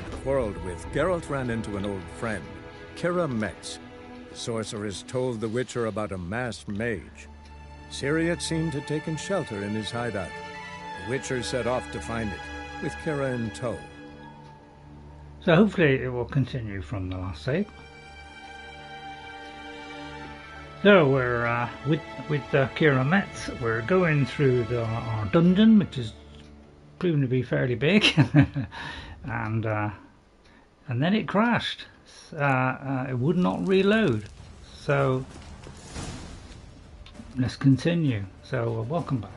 had quarreled with, Geralt ran into an old friend, Keira Metz. The sorceress told the Witcher about a masked mage. Ciri, it seemed, had taken shelter in his hideout. The Witcher set off to find it, with Keira in tow. So hopefully it will continue from the last save. So we're with Keira Metz. We're going through our dungeon, which is proving to be fairly big, and then it crashed. It would not reload. So let's continue. So welcome back,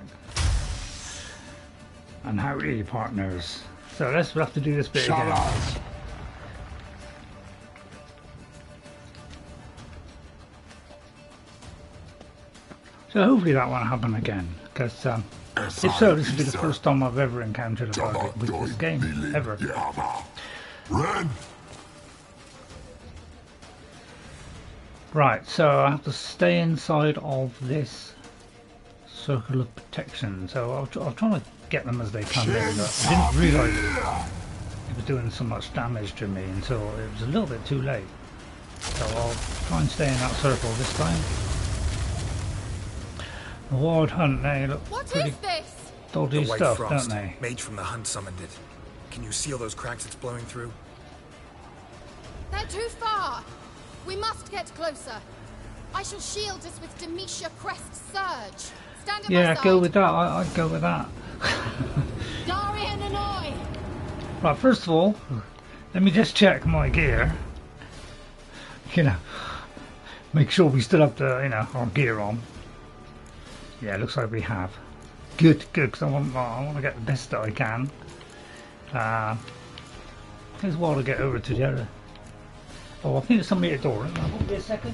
and howdy, partners. So we'll have to do this bit again. So hopefully that won't happen again, because if so, this will be the first time I've ever encountered a bug with this game, ever. Right, so I have to stay inside of this circle of protection, so I'll try to get them as they come in, but I didn't realise it was doing so much damage to me until it was a little bit too late. So I'll try and stay in that circle this time. The Wild Hunt, they look pretty dodgy stuff, don't they? Mage from the Hunt summoned it. Can you seal those cracks it's blowing through? They're too far. We must get closer. I shall shield us with Demetia Crest Surge. Stand at my side. Go with that. I'd go with that. Darian and I. Right, first of all, let me just check my gear. You know, make sure we still have the, our gear on. Yeah, it looks like we have. Good, because I want to get the best that I can. Takes a while to get over to the other. Oh, I think there's somebody at the door. Won't be a second.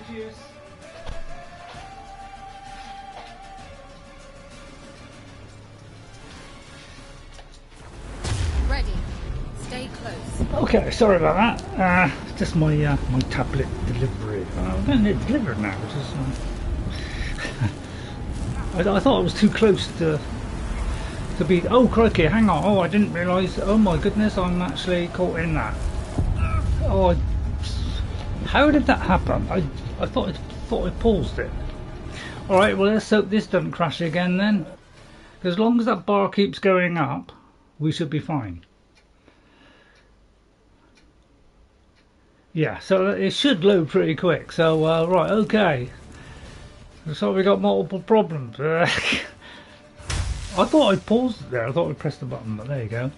Cheers. Ready. Stay close. Okay, sorry about that. Just my my tablet delivery. I'm getting it delivered now, which is. I thought I was too close to be. Oh crikey! Hang on. Oh, I didn't realise. Oh my goodness! I'm actually caught in that. Oh, how did that happen? I thought I paused it. All right. Well, let's hope this doesn't crash again then. Because as long as that bar keeps going up, we should be fine. Yeah, so it should load pretty quick. So, right, okay. So we got multiple problems. I thought I paused it there. I thought I pressed the button, but there you go.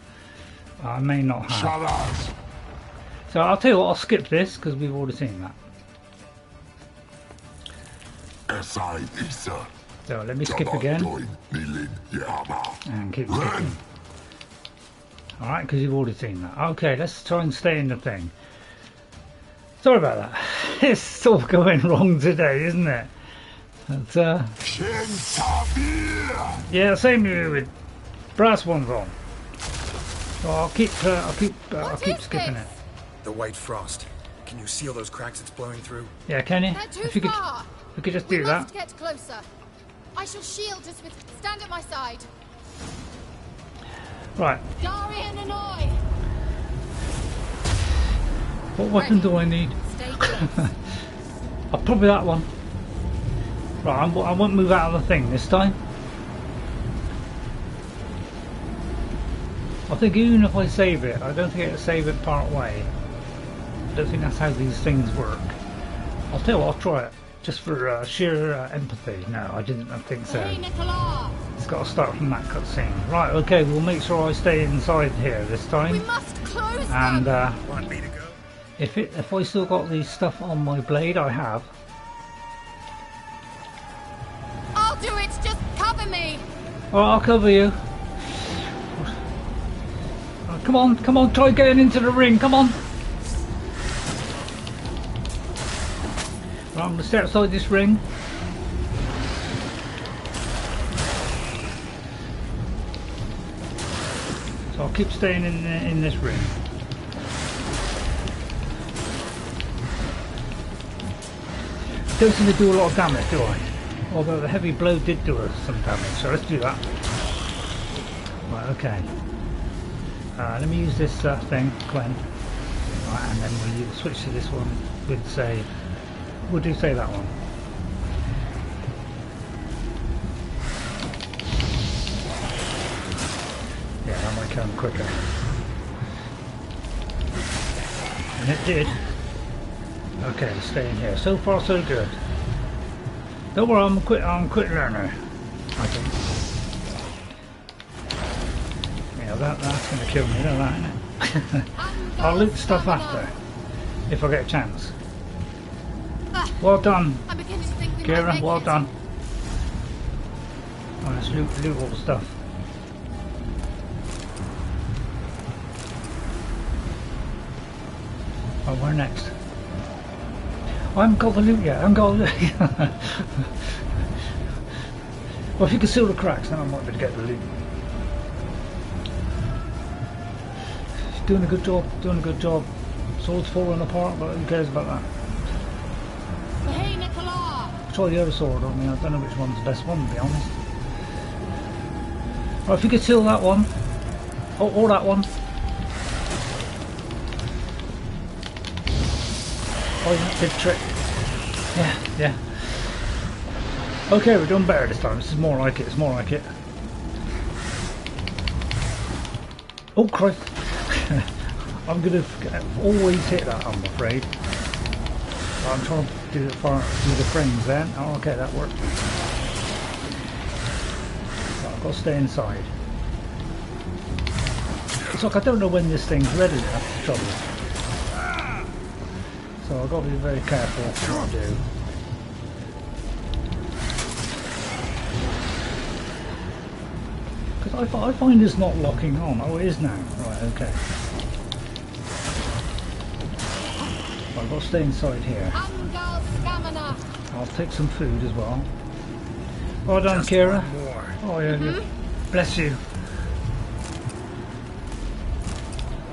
I may not have. So I'll tell you what, I'll skip this because we've already seen that. So let me skip again. And keep skipping. Alright, because you've already seen that. Okay, let's try and stay in the thing. Sorry about that. It's all going wrong today, isn't it? But, yeah, same here with brass ones on. So I'll keep skipping it. The white frost. Can you seal those cracks it's blowing through? Yeah, can you? If you could just do that. We must get closer. I shall shield us with. Stand at my side. Right. Darian and I. What weapon do I need? Stay close. Probably that one. Right, I won't move out of the thing this time. I think even if I save it, I don't think it'll save it part way. I don't think that's how these things work. I'll tell you what, I'll try it. Just for sheer empathy. No, I didn't think so. Hey, Nicola. It's got to start from that cutscene. Right, okay, we'll make sure I stay inside here this time. We must close And them. Want me to go? if I still got these stuff on my blade, I have. I'll do it. Just cover me. Alright, I'll cover you. Come on, try getting into the ring, come on. Right, I'm going to stay outside this ring. So I'll keep staying in this ring. Don't seem to do a lot of damage, do I? Although the heavy blow did do us some damage, so let's do that. Right, okay. Let me use this thing, Gwen. Right, and then we'll switch to this one with say, we'll do say that one. Yeah, that might come quicker. And it did. Okay, stay in here. So far so good. Don't worry, I'm a quick learner. I think. Yeah, that's gonna kill me, you know that, isn't it? I'll loot stuff after. If I get a chance. Well done, I'm beginning to think we might Keira, make well it. done. Oh, let's loot all the stuff. Oh, where next? I haven't got the loot yet, I haven't got the loot. Well, if you can seal the cracks, then I might be able to get the loot. Doing a good job, doing a good job. Sword's falling apart, but who cares about that? Hey, Nicola. Try the other sword on me, I don't know which one's the best one, to be honest. Right, if you could seal that one, or that one. Oh yeah, good trick. Yeah. Okay, we're doing better this time. This is more like it. It's more like it. Oh Christ! I'm gonna always hit that. I'm afraid. I'm trying to do it for the frames then. Oh, okay, that worked. So I've got to stay inside. It's like I don't know when this thing's ready. That's the trouble. So I've got to be very careful what I do. Because I find it's not locking on. Oh, it is now. Right, okay. I've got to stay inside here. I'll take some food as well. Well done, Just Keira. one more. Oh, yeah, bless you.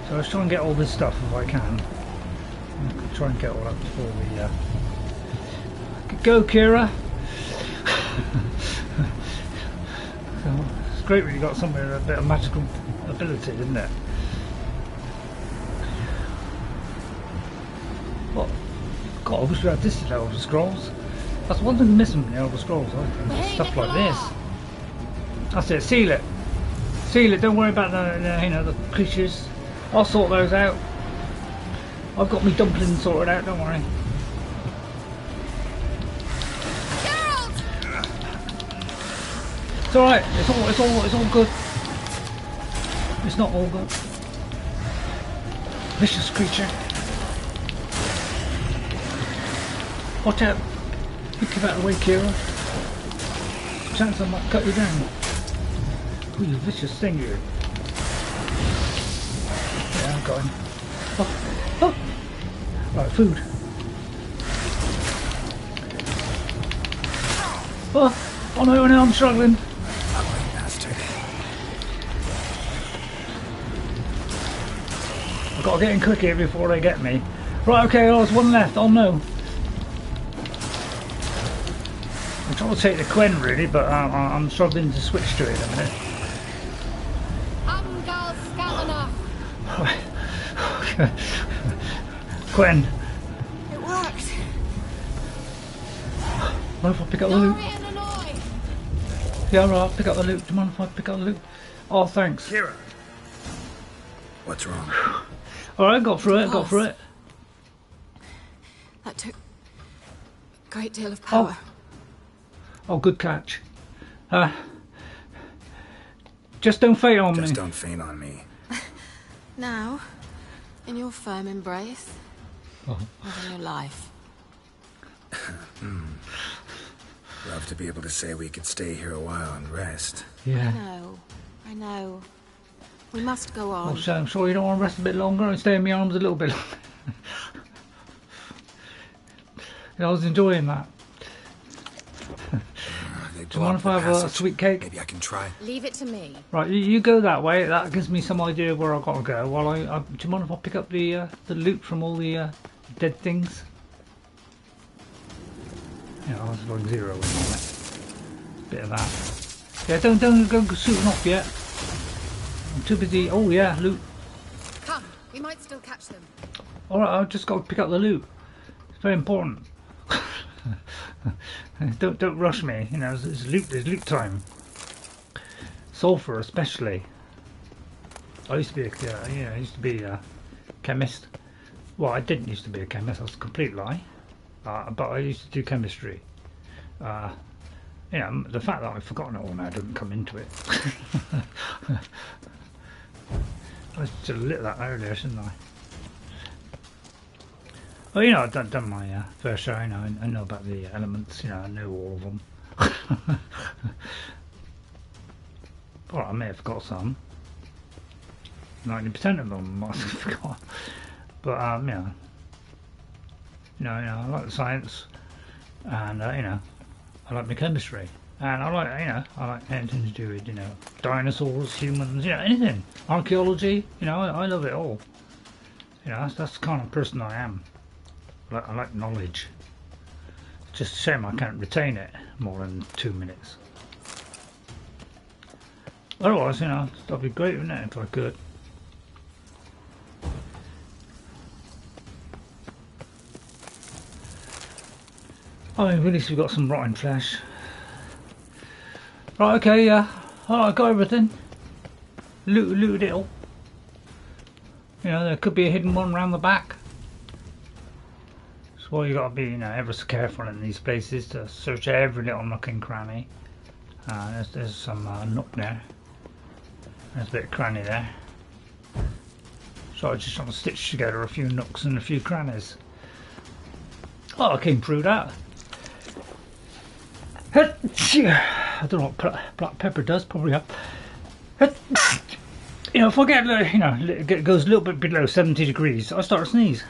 So let's try and get all this stuff if I can. I'll try and get all that before we go, Keira. So, it's great when you got something with a bit of magical ability, isn't it? What? God, I wish we had this in Elder Scrolls. That's one thing missing in the Elder Scrolls, I think. Hey, Stuff like Nicola. this. That's it. Seal it. Seal it. Don't worry about the creatures. I'll sort those out. I've got me dumplings sorted out. Don't worry. Geralt! It's all right. It's all good. It's not all good. Vicious creature. Watch out. You keep out of the way, Keira. Chance I might cut you down. Oh, you vicious thing, you. Yeah, I've got him. Oh. Right, food. Oh no, I'm struggling. Ugly bastard. I've got to get in quick here before they get me. Right, okay, there's one left. Oh no. I'm trying to take the Quen really, but I'm struggling to switch to it in a minute. Gwen. It worked. Mind if I pick up the loot? Nori and Annoy. Yeah, right, I'll pick up the loot. Do you mind if I pick up the loot? Oh, thanks. Keira! What's wrong? Alright, got through it, got through it. That took a great deal of power. Oh, good catch. Just don't faint on me. Just don't faint on me. Now, in your firm embrace, Oh. of your life. Love to be able to say we could stay here a while and rest. Yeah. I know. We must go on. Oh, so I'm sure you don't want to rest a bit longer and stay in my arms a little bit longer. I was enjoying that. Do you mind if I have a sweet cake? Maybe I can try. Leave it to me. Right, you go that way. That gives me some idea of where I've got to go. While do you mind if I pick up the loot from all the dead things? Yeah, I was like 0 on it. Bit of that. Yeah, don't go shooting off yet. I'm too busy. Oh yeah, loot. Come, we might still catch them. All right, I've just got to pick up the loot. It's very important. Don't rush me. You know, it's loot time. Sulfur, especially. I used to be a chemist. Well, I didn't used to be a chemist. That's a complete lie. But I used to do chemistry. You know, the fact that I've forgotten it all now doesn't come into it. I should have lit that earlier, shouldn't I? Well, you know, I've done my first show. I know about the elements. You know, I know all of them. Well, I may have forgot some. 90% of them I might have forgot. But yeah. You know, I like the science, and you know, I like my chemistry, and I like anything to do with, you know, dinosaurs, humans, you know, anything, archaeology. You know, I love it all. You know, that's the kind of person I am. I like knowledge. It's just a shame I can't retain it more than 2 minutes. Otherwise, you know, that'd be great, wouldn't it, if I could. Oh, at least we've got some rotten flesh. Right, okay, yeah. Oh, I got everything. Looted it all. You know, there could be a hidden one around the back. So you got to be, you know, ever so careful in these places to search every little nook and cranny. There's some nook there. There's a bit of cranny there. So I just trying to stitch together a few nooks and a few crannies. Oh, I came through that. I don't know what black pepper does, probably up. You know, if I get, you know, it goes a little bit below 70 degrees, I start to sneeze.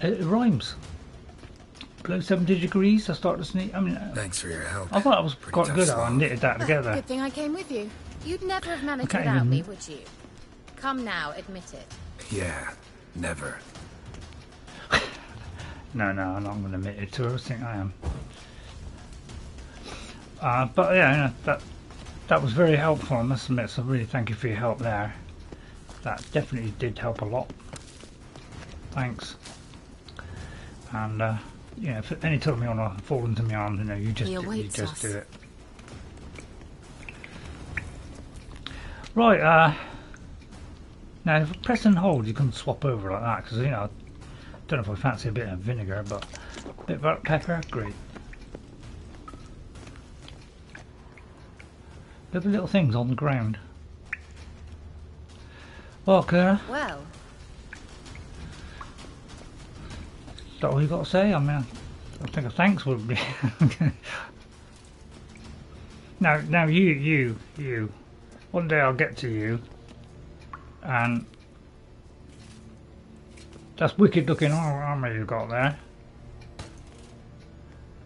It rhymes. Below 70 degrees, I start to sneeze. I mean, thanks for your help. I thought I was quite good at it. I knitted that together. Good thing I came with you. You'd never have managed without me, would you? Come now, admit it. Yeah, never. No, I'm not going to admit it to her. I think I am. But yeah, you know, that was very helpful, I must admit. So really, thank you for your help there. That definitely did help a lot. Thanks. And you know, if any time you want to fall into my arms, you know, you just do it. Right. Now, if I press and hold, you can swap over like that, because you know. Don't know if I fancy a bit of vinegar, but a bit of black pepper, great. Little things on the ground. Well, Keira. Well. Is that all you got to say? I mean, I think a thanks would be. Now you. One day I'll get to you, and. That's wicked looking armour you've got there.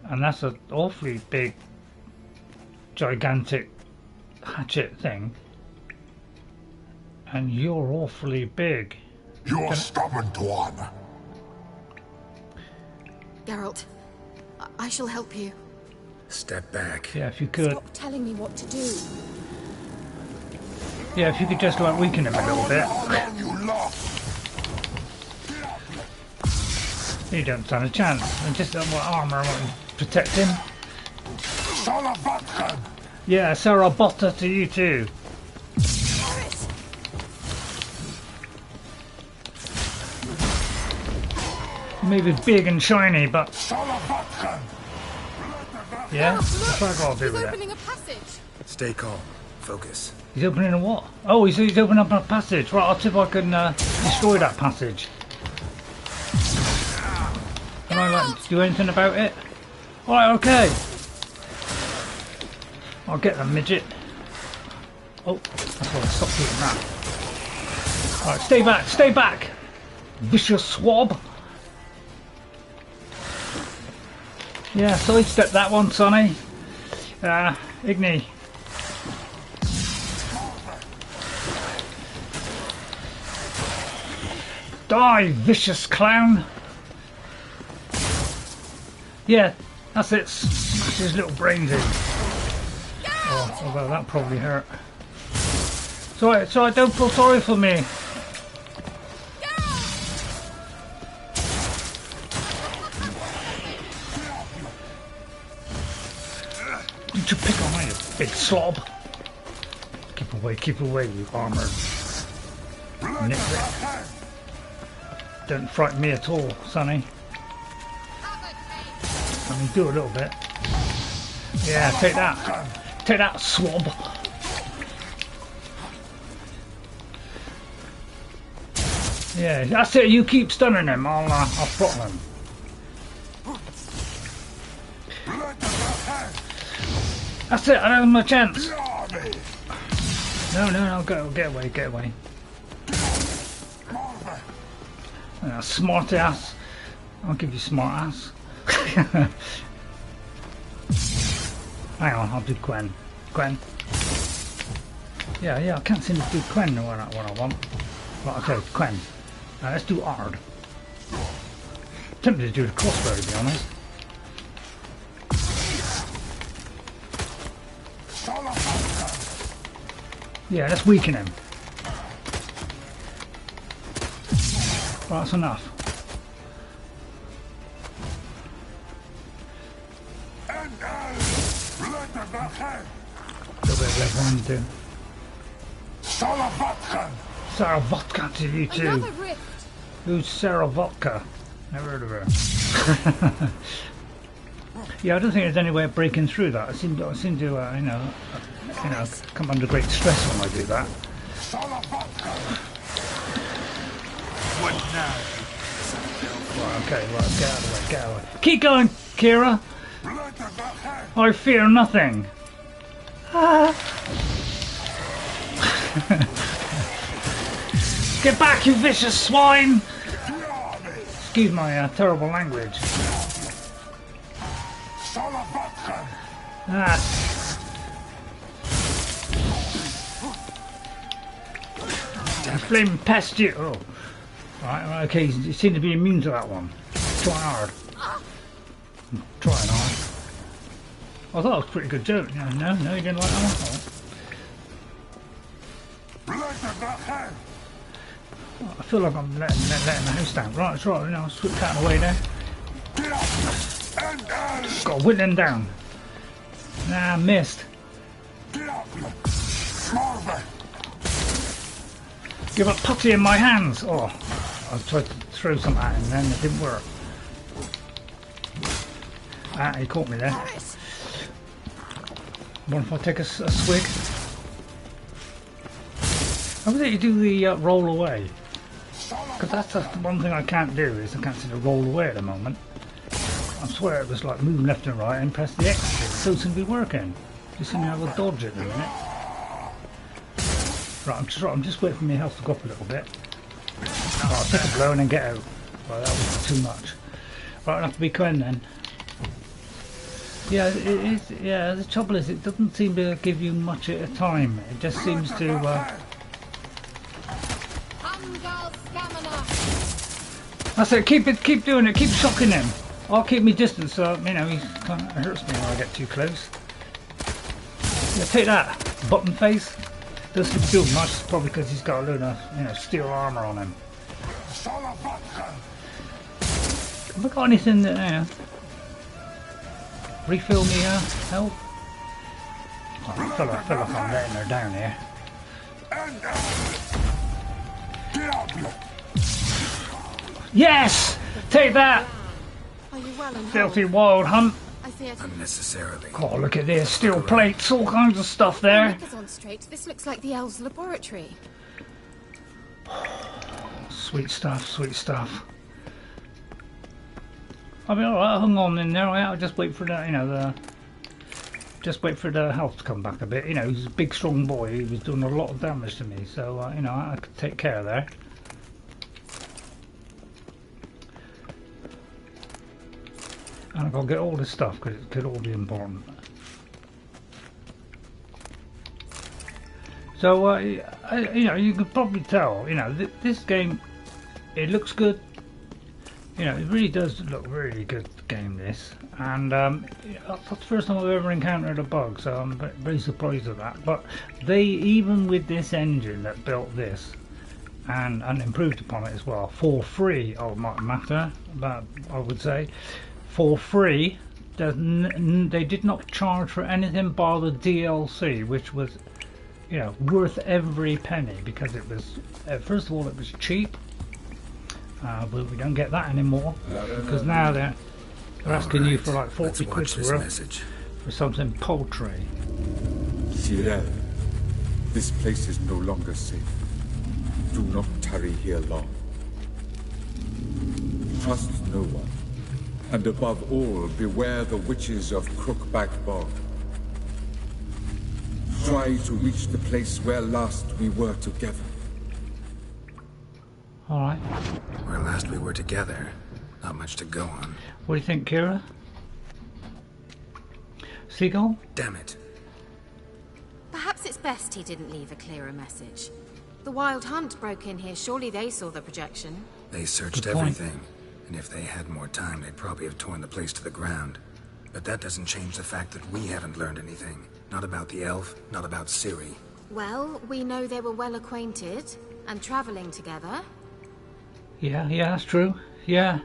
And that's an awfully big, gigantic hatchet thing. And you're awfully big. You're stubborn one. Geralt, I shall help you. Step back. Yeah, if you could. Stop telling me what to do. Yeah, if you could just like weaken him a little bit. You don't stand a chance. And just what armour won't protect him. Yeah, Sarah Botta to you too. Maybe big and shiny, but yeah, that's what I gotta do with opening a passage. Stay calm. Focus. He's opening a what? Oh, he's opening up a passage. Right, I'll see if I can destroy that passage. Can I like do anything about it? Alright, okay. I'll get the midget. Oh, that's why I stopped doing that. Alright, stay back, stay back! Vicious swab. Yeah, sidestep that one, Sonny. Igni. Die, vicious clown! Yeah, that's it. Smash his little brains in. Oh, although that probably hurt. Sorry, don't feel sorry for me. Don't you pick on me, you big slob. Keep away, you armoured nitwit. Don't frighten me at all, Sonny. I mean, do a little bit. Yeah, take that. Take that, swab. Yeah, that's it. You keep stunning him. I'll throttle him. That's it. I don't have my chance. No. Go. Get away. Smart ass. I'll give you smart ass. Hang on, I'll do Quen. Yeah, I can't seem to do Quen when I want. Right, okay, Quen. Let's do Ard. Tempted to do the crossbow, to be honest. Yeah, let's weaken him. Right, that's enough. A little bit of level 1 too. Sarah Vodka to you too. Who's Sarah Vodka? Never heard of her. Yeah, I don't think there's any way of breaking through that. I seem to you know, come under great stress when I do that. What now? Right, okay, right, get out of the way. Keep going, Keira. I fear nothing. Get back, you vicious swine! Excuse my terrible language. Flame pest you! Oh. Right, okay, you seem to be immune to that one. Try hard. I'm trying hard. I thought that was a pretty good joke. No, you didn't like that one? Oh. I feel like I'm letting the house down. Right, it's right, I'll switch out of the way there. Got to whittle him down. Nah, missed. Give a putty in my hands! Oh, I tried to throw some at him then, it didn't work. He caught me there. What if I take a swig? How was it you do the roll away? Because that's the one thing I can't do, is I can't seem to roll away at the moment. I swear it was like moving left and right and press the X. It doesn't seem to be working. Just seem to have a dodge at the minute. Right, I'm just waiting for my health to go up a little bit. Right, I'll take a blow and then get out. Right, that was too much. Right, I'll have to be Quen then. Yeah, it is. Yeah, the trouble is, it doesn't seem to give you much at a time. It just seems to. That's it. Keep doing it. Keep shocking him. I'll keep me distance, so you know he kind of hurts me when I get too close. Yeah, take that, button face. Doesn't feel much, probably because he's got a load of, steel armour on him. Have I got anything there? Refill me health? Oh, I feel like I'm letting her down here. Yes! Take that! Are you well and Filthy Wild Hunt! I fear to... Unnecessarily. Oh, look at this. Steel plates, all kinds of stuff there. Knickers on straight. This looks like the elves' laboratory. Sweet stuff, sweet stuff. I mean, alright, I hung on in there. I'll just wait for the, just wait for the health to come back a bit. He's a big, strong boy. He was doing a lot of damage to me, so I could take care of that. And I've got to get all this stuff because it could all be important. So you can probably tell. This game, it looks good. It really does look really good game, this. And that's the first time I've ever encountered a bug, so I'm very surprised at that. But they, even with this engine that built this, and improved upon it as well, for free, matter, but I would say, for free, they did not charge for anything bar the DLC, which was, worth every penny, because it was, first of all, it was cheap. But we don't get that anymore, because now they're asking you for like 40 quid for something paltry. Ciri, this place is no longer safe. Do not tarry here long. Trust no one, and above all, beware the witches of Crookback Bog. Try to reach the place where last we were together. Alright. Where last we were together. Not much to go on. What do you think, Keira? Seagull? Damn it. Perhaps it's best he didn't leave a clearer message. The Wild Hunt broke in here. Surely they saw the projection. They searched everything. And if they had more time, they'd probably have torn the place to the ground. But that doesn't change the fact that we haven't learned anything. Not about the elf, not about Ciri. Well, we know they were well acquainted and travelling together. Yeah, that's true. Yeah,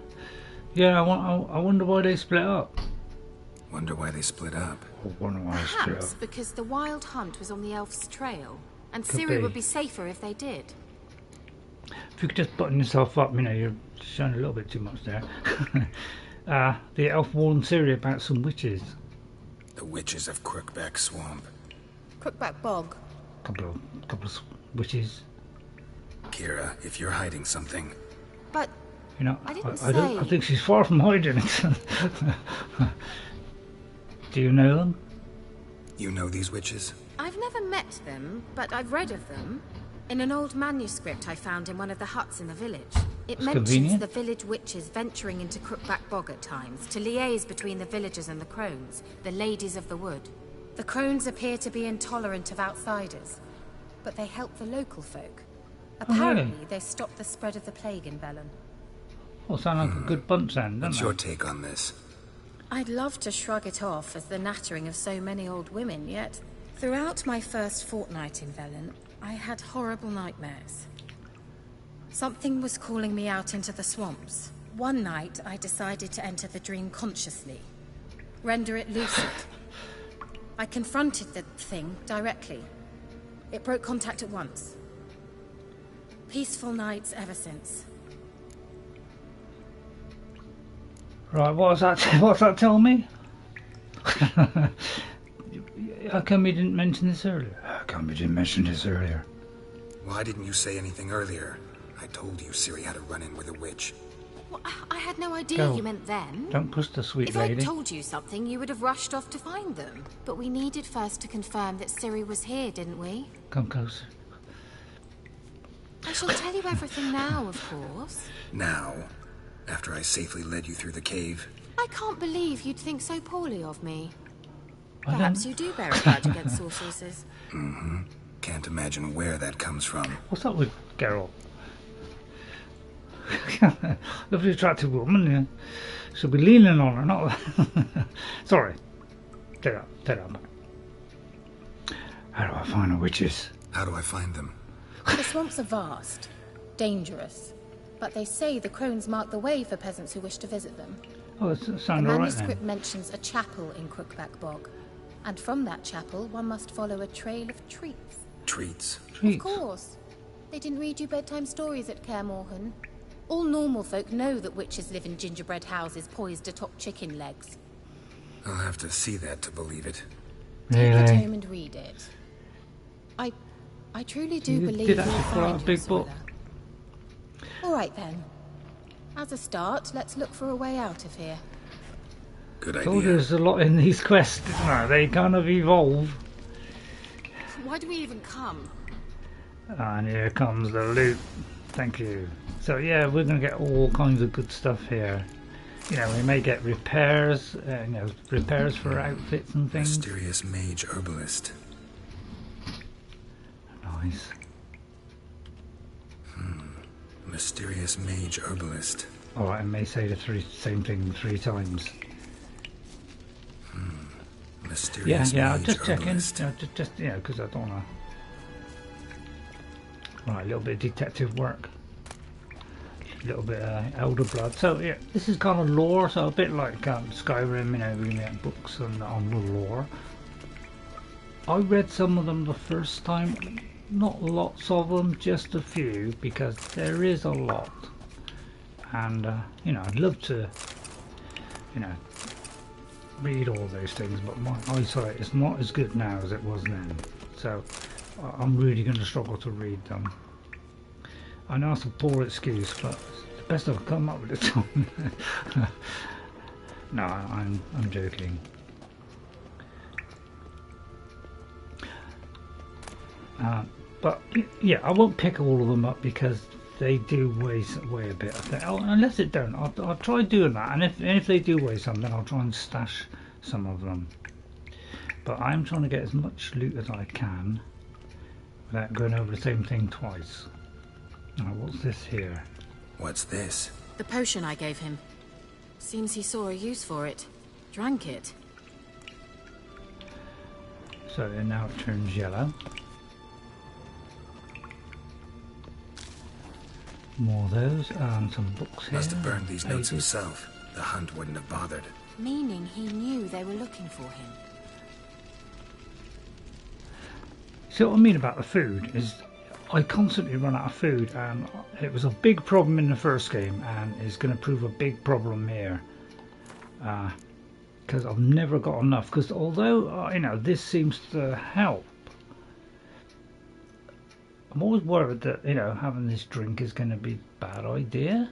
I wonder why they split up. Wonder why they split up. Perhaps because the Wild Hunt was on the elf's trail, and Could Ciri be. would be safer if they did. If you could just button yourself up, you're showing a little bit too much there. The elf warned Ciri about some witches. The witches of Crookback Swamp. Crookback Bog. Couple of witches. Keira, if you're hiding something... But I think she's far from hiding it. Do you know them? You know these witches? I've never met them, but I've read of them. In an old manuscript I found in one of the huts in the village. It mentions convenient. the village witches venturing into Crookback Bog at times to liaise between the villagers and the crones, the ladies of the wood. The crones appear to be intolerant of outsiders, but they help the local folk. Apparently, they stopped the spread of the plague in Velen. Well, sound like a good bunch then, doesn't What's it? your take on this? I'd love to shrug it off as the nattering of so many old women, yet throughout my first fortnight in Velen, I had horrible nightmares. Something was calling me out into the swamps. One night, I decided to enter the dream consciously, render it lucid. I confronted the thing directly. It broke contact at once. Peaceful nights ever since. Right, what's that tell me? How come you didn't mention this earlier? Why didn't you say anything earlier? I told you Ciri had a run-in with a witch. Well, I had no idea Go. you meant then. Don't push the sweet If lady. I'd told you something, you would have rushed off to find them. But we needed first to confirm that Ciri was here, didn't we? Come closer. I shall tell you everything now, of course. Now? After I safely led you through the cave? I can't believe you'd think so poorly of me. I don't- Perhaps you do bear a grudge against sorceresses. Mm-hmm. Can't imagine where that comes from. What's up with Geralt? Lovely attractive woman, yeah. She'll be leaning on her, not... Sorry. Take that back. How do I find the witches? How do I find them? The swamps are vast, dangerous, but they say the crones mark the way for peasants who wish to visit them. Oh, it The sounds alright manuscript then. mentions a chapel in Crookback Bog, and from that chapel one must follow a trail of treats. Treats? Of Treats. course. They didn't read you bedtime stories at Kaer Morhen. All normal folk know that witches live in gingerbread houses poised atop chicken legs. I'll have to see that to believe it. Take it Really? home and read it. I truly do You believe did you'll actually pull out find a big your book. soiler. All right then. As a start, let's look for a way out of here. Good Told you idea. there's a lot in these quests, didn't I? They kind of evolve. Why do we even come? And here comes the loot. Thank you. So yeah, we're going to get all kinds of good stuff here. You know, we may get repairs, repairs for outfits and things. Mysterious mage herbalist. Nice. Mysterious mage herbalist. Alright, I may say the same thing 3 times. Mysterious Yeah, mage just checking. herbalist. Just because I don't want to. Right, a little bit of detective work. A little bit of elder blood. So yeah, this is kind of lore, so a bit like Skyrim, we get books on the lore. I read some of them the first time, not lots of them, just a few, because there is a lot. And I'd love to, read all those things, but my eyesight is not as good now as it was then. So I'm really going to struggle to read them. I know it's a poor excuse, but it's the best I've come up with at the time. No, I'm joking. But yeah, I won't pick all of them up because they do weigh a bit. I think. Unless it don't, I'll try doing that. And if they do weigh some, then I'll try and stash some of them. But I'm trying to get as much loot as I can without going over the same thing twice. Now, what's this here? What's this? The potion I gave him. Seems he saw a use for it. Drank it. So now it turns yellow. More of those, and some books here. Must have burned these notes Pages. himself. The hunt wouldn't have bothered. Meaning he knew they were looking for him. See what I mean about the food is I constantly run out of food, and it was a big problem in the first game and is going to prove a big problem here because I've never got enough. Because although this seems to help, I'm always worried that having this drink is going to be a bad idea.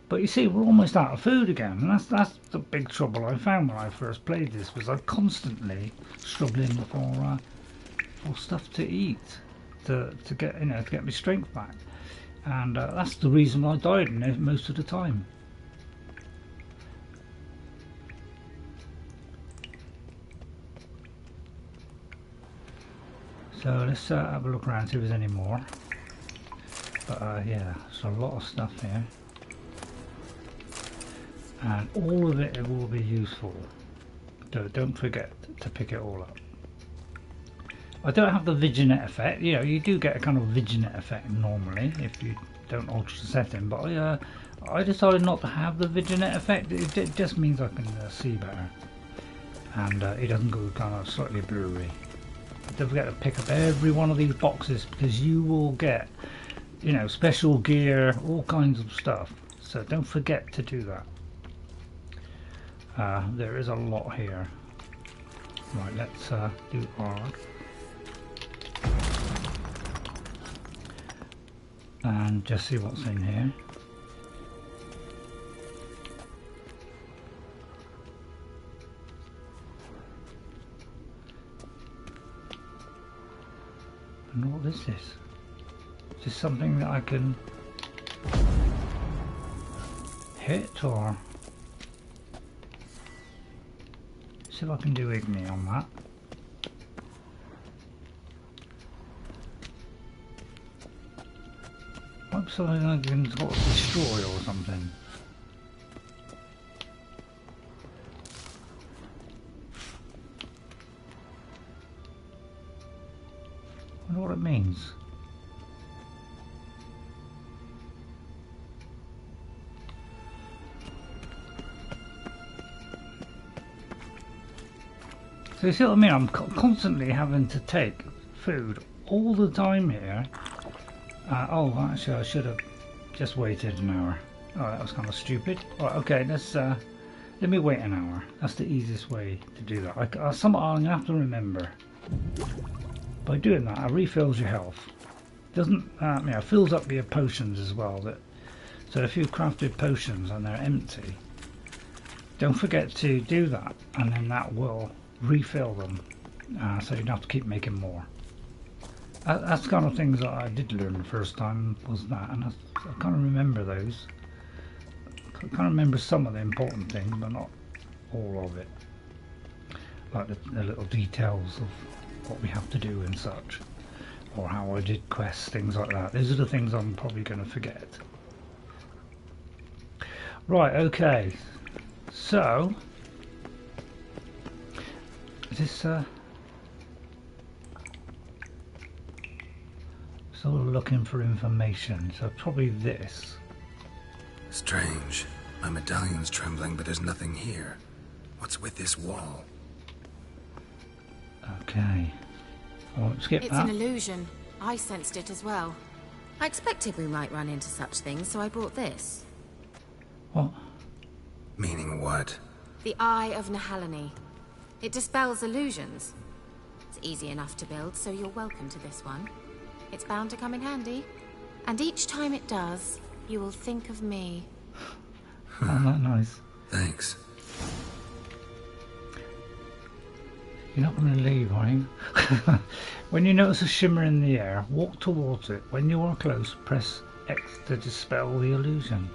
But you see, we're almost out of food again, and that's the big trouble I found when I first played this. Was I constantly struggling for stuff to eat to get to get my strength back, and that's the reason I died most of the time. So let's have a look around, see if there's any more. But yeah, there's a lot of stuff here. And all of it will be useful. Don't forget to pick it all up. I don't have the vignette effect. You do get a kind of vignette effect normally if you don't alter the setting. But I decided not to have the vignette effect. It just means I can see better. And it doesn't go kind of slightly blurry. Don't forget to pick up every one of these boxes because you will get, special gear, all kinds of stuff. So don't forget to do that. There is a lot here. Right, let's do Allgod. And just see what's in here. And what is this? Is this something that I can hit, or see if I can do Igni on that? Might be something I can sort of destroy or something. I wonder what it means. So you see what I mean? I'm constantly having to take food all the time here. Oh, actually, I should have just waited an hour. Oh, that was kind of stupid. Alright, okay, let's let me wait an hour. That's the easiest way to do that. I'm gonna have to remember. By doing that, it refills your health. Doesn't fills up your potions as well. So if you've crafted potions and they're empty, don't forget to do that, and then that will refill them. So you don't have to keep making more. That's kind of things that I did learn the first time, was that, and I can't remember those. I can't remember some of the important things, but not all of it. Like the little details of what we have to do and such, or how I did quests, things like that. Those are the things I'm probably going to forget. Right, okay. So, is this sort of looking for information, so probably this. Strange. My medallion's trembling, but there's nothing here. What's with this wall? Okay. I won't skip that. It's an illusion. I sensed it as well. I expected we might run into such things, so I brought this. What? Meaning what? The Eye of Nehaleni. It dispels illusions. It's easy enough to build, so you're welcome to this one. It's bound to come in handy. And each time it does, you will think of me. Oh, that nice. Thanks. You're not going to leave, are you? When you notice a shimmer in the air, walk towards it. When you are close, press X to dispel the illusion.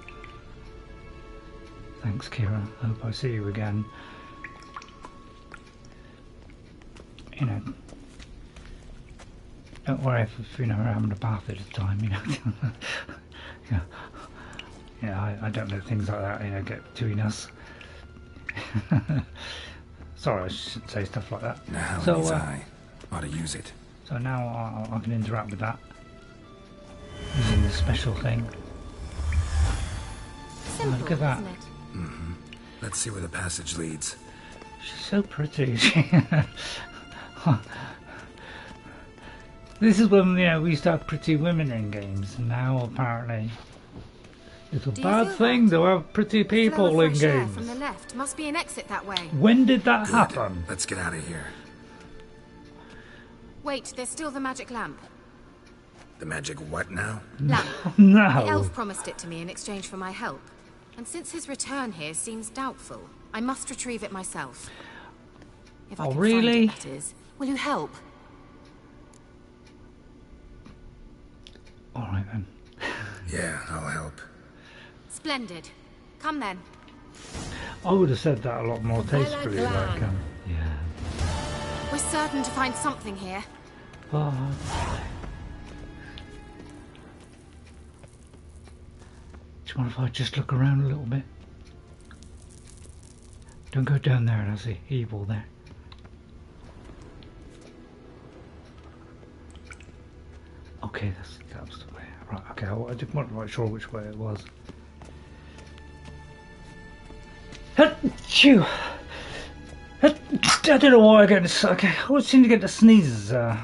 Thanks, Keira. I hope I see you again. You know, don't worry if you know we're having a bath at a time, you know. Yeah, I don't let things like that, you know, get between us. Sorry, I shouldn't say stuff like that. Nehaleni's eye. Ought to use it. So now I can interact with that using the special thing. Simple, look at that. isn't it? Mm-hmm. Let's see where the passage leads. She's so pretty. This is when, you know, we used to have pretty women in games, and now apparently it's a bad thing to have pretty people in games. From the left must be an exit that way. When did that Good. happen? Let's get out of here. Wait, there's still the magic lamp. The magic what now? Lamp. No. The elf promised it to me in exchange for my help. And since his return here seems doubtful, I must retrieve it myself. If I can really? find it, that is. Will you help? Alright then. Yeah, I'll help. Splendid. Come then. I would have said that a lot more tastefully. Like, yeah. We're certain to find something here. Oh. Do you mind if I just look around a little bit? Don't go down there, that's the evil there. Okay, that was the way. Right, okay, I just wasn't quite sure which way it was. Achoo! I don't know why I get this. Okay, I always seem to get the sneezes. I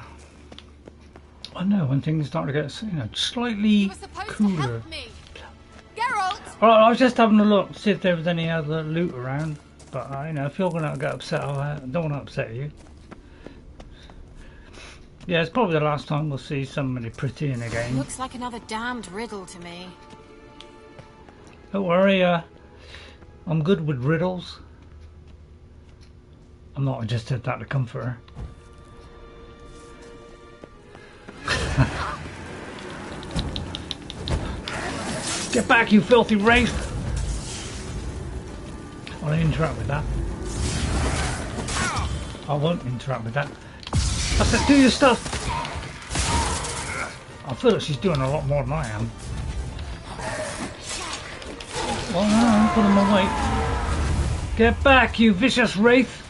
know when things start to get, you know, slightly cooler. To help me. Geralt! Alright, I was just having a look to see if there was any other loot around. But you know, if you're gonna get upset, I don't want to upset you. Yeah, it's probably the last time we'll see somebody pretty in a game. Looks like another damned riddle to me. Don't worry, I'm good with riddles. I'm not, I just said that to comfort her. Get back, you filthy wraith! I'll interact with that. I won't interact with that. That's it, do your stuff! I feel like she's doing a lot more than I am. Well, no, I'm putting my weight. Get back, you vicious wraith!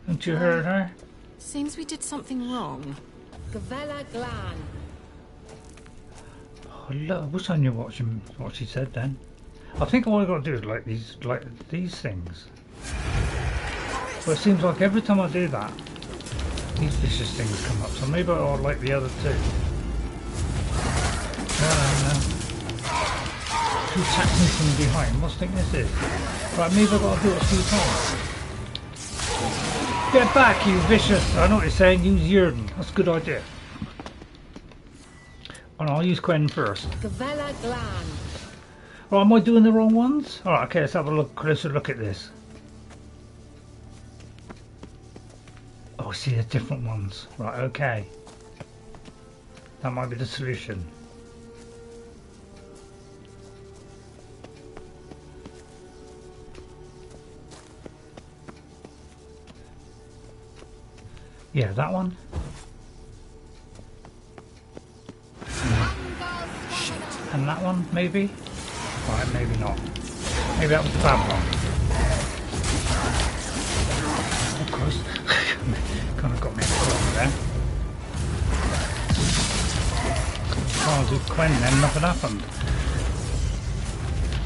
Don't you hurt her? Seems we did something wrong. Gavella Glan. Oh, look, I wish I knew what she said then. I think all I got to do is like these things. But it seems like every time I do that, these vicious things come up. So maybe I'll like the other two. No. Who attacked me from behind? What do you think this is? Right, maybe I've got to do it a few times. Get back, you vicious! I know what you're saying, use Yurden. That's a good idea. Oh no, I'll use Quen first. Gavella Glan. Right, am I doing the wrong ones? Alright, okay, let's have a closer look at this. Oh, see, the different ones. Right, okay. That might be the solution. Yeah, that one. And that one, maybe? Right, maybe not. Maybe that was the bad one. Of course. Kind of got me in the corner there. Can't do Quen then, nothing happened.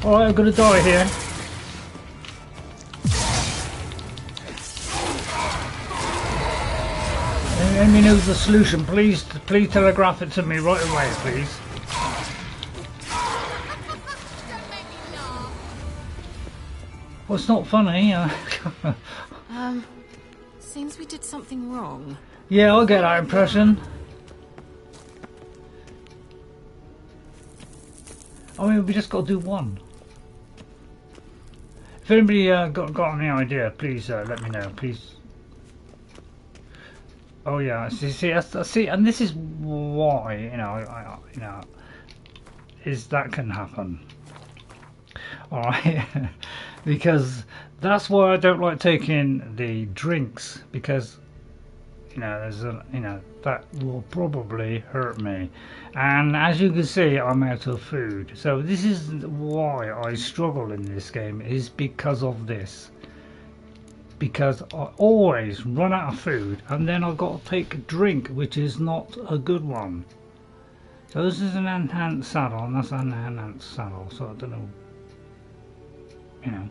Alright, I'm gonna die here. Anyone knows the solution, please telegraph it to me right away, please. Well, it's not funny. Seems we did something wrong. Yeah, I get that impression. I mean, we just got to do one. If anybody got any idea, please let me know, please. Oh yeah, see, and this is why is that can happen. All right, because that's why I don't like taking the drinks, because there's that will probably hurt me, and as you can see, I'm out of food. So this is why I struggle in this game, is because of this. Because I always run out of food and then I've got to take a drink, which is not a good one. So this is an enhanced saddle and that's an enhanced saddle, so I don't know,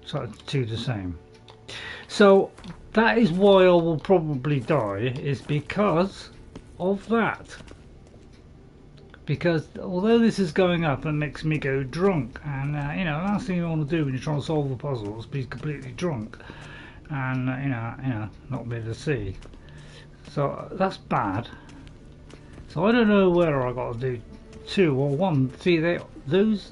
so two the same. So that is why I will probably die, is because of that. Because although this is going up and makes me go drunk, and last thing you want to do when you're trying to solve a puzzle is be completely drunk, and not be able to see. So that's bad. So I don't know whether I got to do two or one. See, those.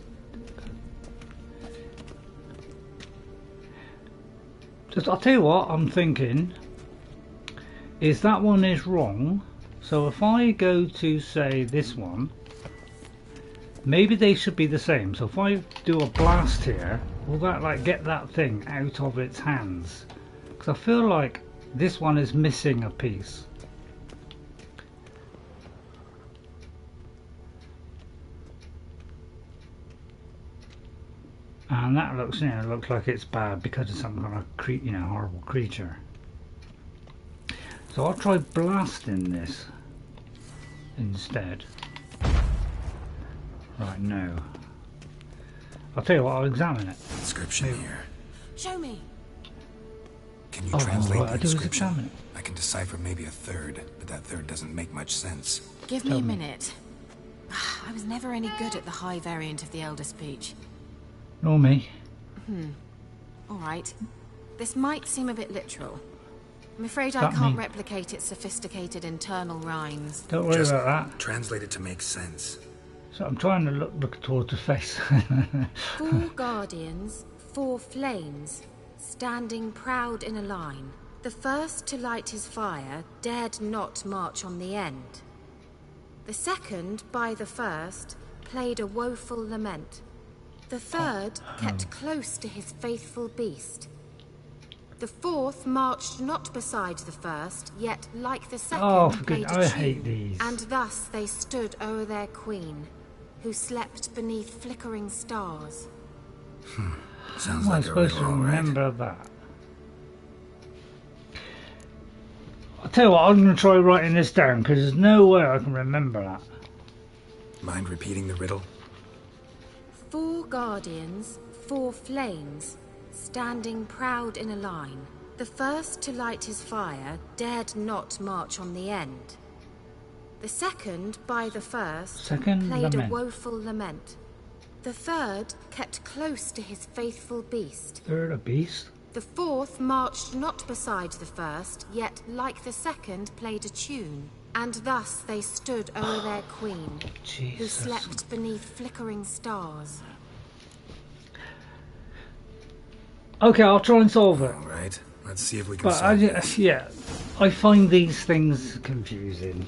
I'll tell you what I'm thinking. Is that one is wrong. So if I go to say this one. Maybe they should be the same. So if I do a blast here, will that get that thing out of its hands? Because I feel like this one is missing a piece. And that looks, looks like it's bad because of some kind of horrible creature. So I'll try blasting this instead. Right, no. I'll tell you what, I'll examine it. Inscription here. Show me. Can you translate the inscription? Examine it. I can decipher maybe a third, but that third doesn't make much sense. Give me a minute. I was never any good at the high variant of the Elder Speech. Nor me. Alright. This might seem a bit literal. I'm afraid I can't replicate its sophisticated internal rhymes. Don't worry about that. Translate it to make sense. So I'm trying to look towards the face. 4 guardians, 4 flames, standing proud in a line. The first to light his fire dared not march on the end. The second, by the first, played a woeful lament. The third kept close to his faithful beast. The fourth marched not beside the first, yet like the second played a tune, and thus they stood o'er their queen, who slept beneath flickering stars. Sounds like a riddle, all right. Remember that. I'll tell you what, I'm going to try writing this down because there's no way I can remember that. Mind repeating the riddle? 4 guardians, 4 flames, standing proud in a line. The first to light his fire dared not march on the end. The second, by the first, played lament. a woeful lament. The third kept close to his faithful beast. Third a beast? The fourth marched not beside the first, yet like the second played a tune. And thus they stood o'er their queen, who slept beneath flickering stars. Okay, I'll try and solve it. All right, let's see if we can But solve it. yeah, I find these things confusing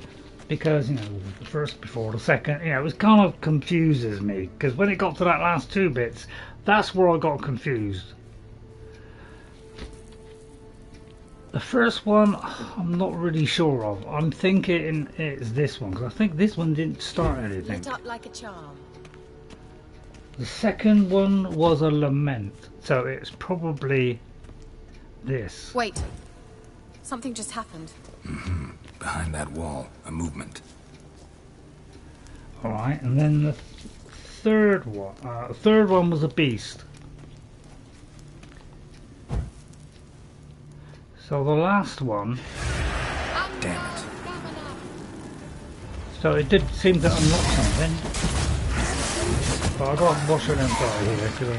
because, you know, the first before the second, you know, it kind of confuses me because when it got to that last 2 bits, that's where I got confused. The first one, I'm not really sure of. I'm thinking it's this one because I think this one didn't start anything. Lit up like a charm. The second one was a lament, so it's probably this. Wait. Something just happened. Mm-hmm. Behind that wall, a movement. Alright, and then the third one was a beast. So the last one... Damn it. So it did seem to unlock something. But I got to watch it inside here too.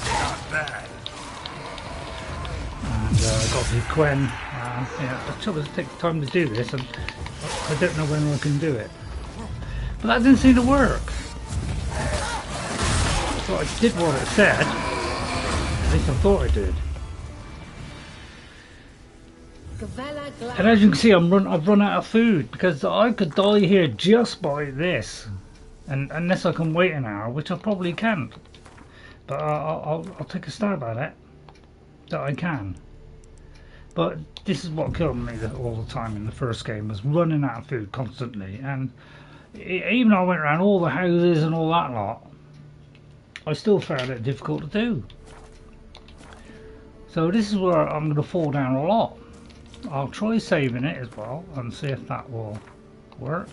Not bad. And I got the Quen. Yeah, the trouble is it takes time to do this and I don't know when I can do it. But that didn't seem to work. So I did what it said. At least I thought I did. And as you can see, I've run out of food because I could die here just by this, and unless I can wait an hour, which I probably can't. But I'll take a stab at it that I can. But this is what killed me all the time in the first game, was running out of food constantly. And even though I went around all the houses and all that lot, I still found it difficult to do. So this is where I'm going to fall down a lot. I'll try saving it as well and see if that will work.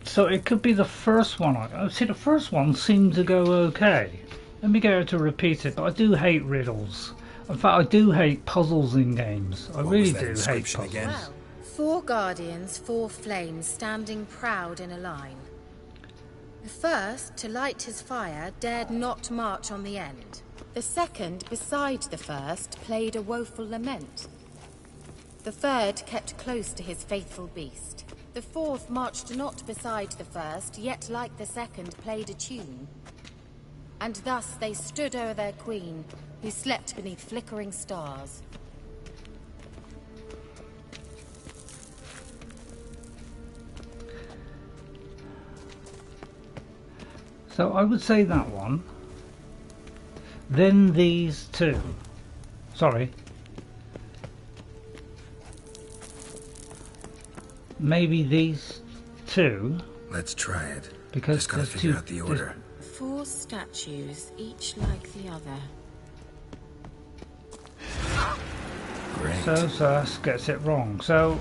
So it could be the first one. See, the first one seemed to go okay. Let me go to repeat it, but I do hate riddles. In fact, I do hate puzzles in games. I really do hate puzzles. Again? Well, 4 guardians, 4 flames, standing proud in a line. The first, to light his fire, dared not march on the end. The second, beside the first, played a woeful lament. The third kept close to his faithful beast. The fourth marched not beside the first, yet like the second played a tune. And thus they stood o'er their queen, who slept beneath flickering stars. So I would say that one. Then these 2. Sorry. Maybe these 2. Let's try it. Because just gotta figure out the order. 4 statues, each like the other. Great. So Sass gets it wrong. So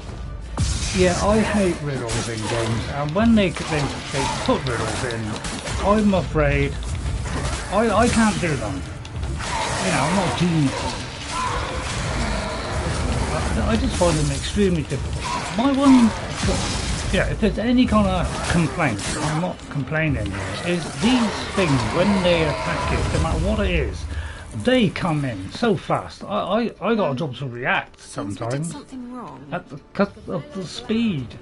yeah, I hate riddles in games, and when they put riddles in, I'm afraid I can't do them. You know, I'm not a genius. I just find them extremely difficult. My one, yeah, if there's any kind of complaint, I'm not complaining here, is these things, when they attack you, no matter what it is, they come in so fast. I got a job to react sometimes. Did something wrong? Because of the speed.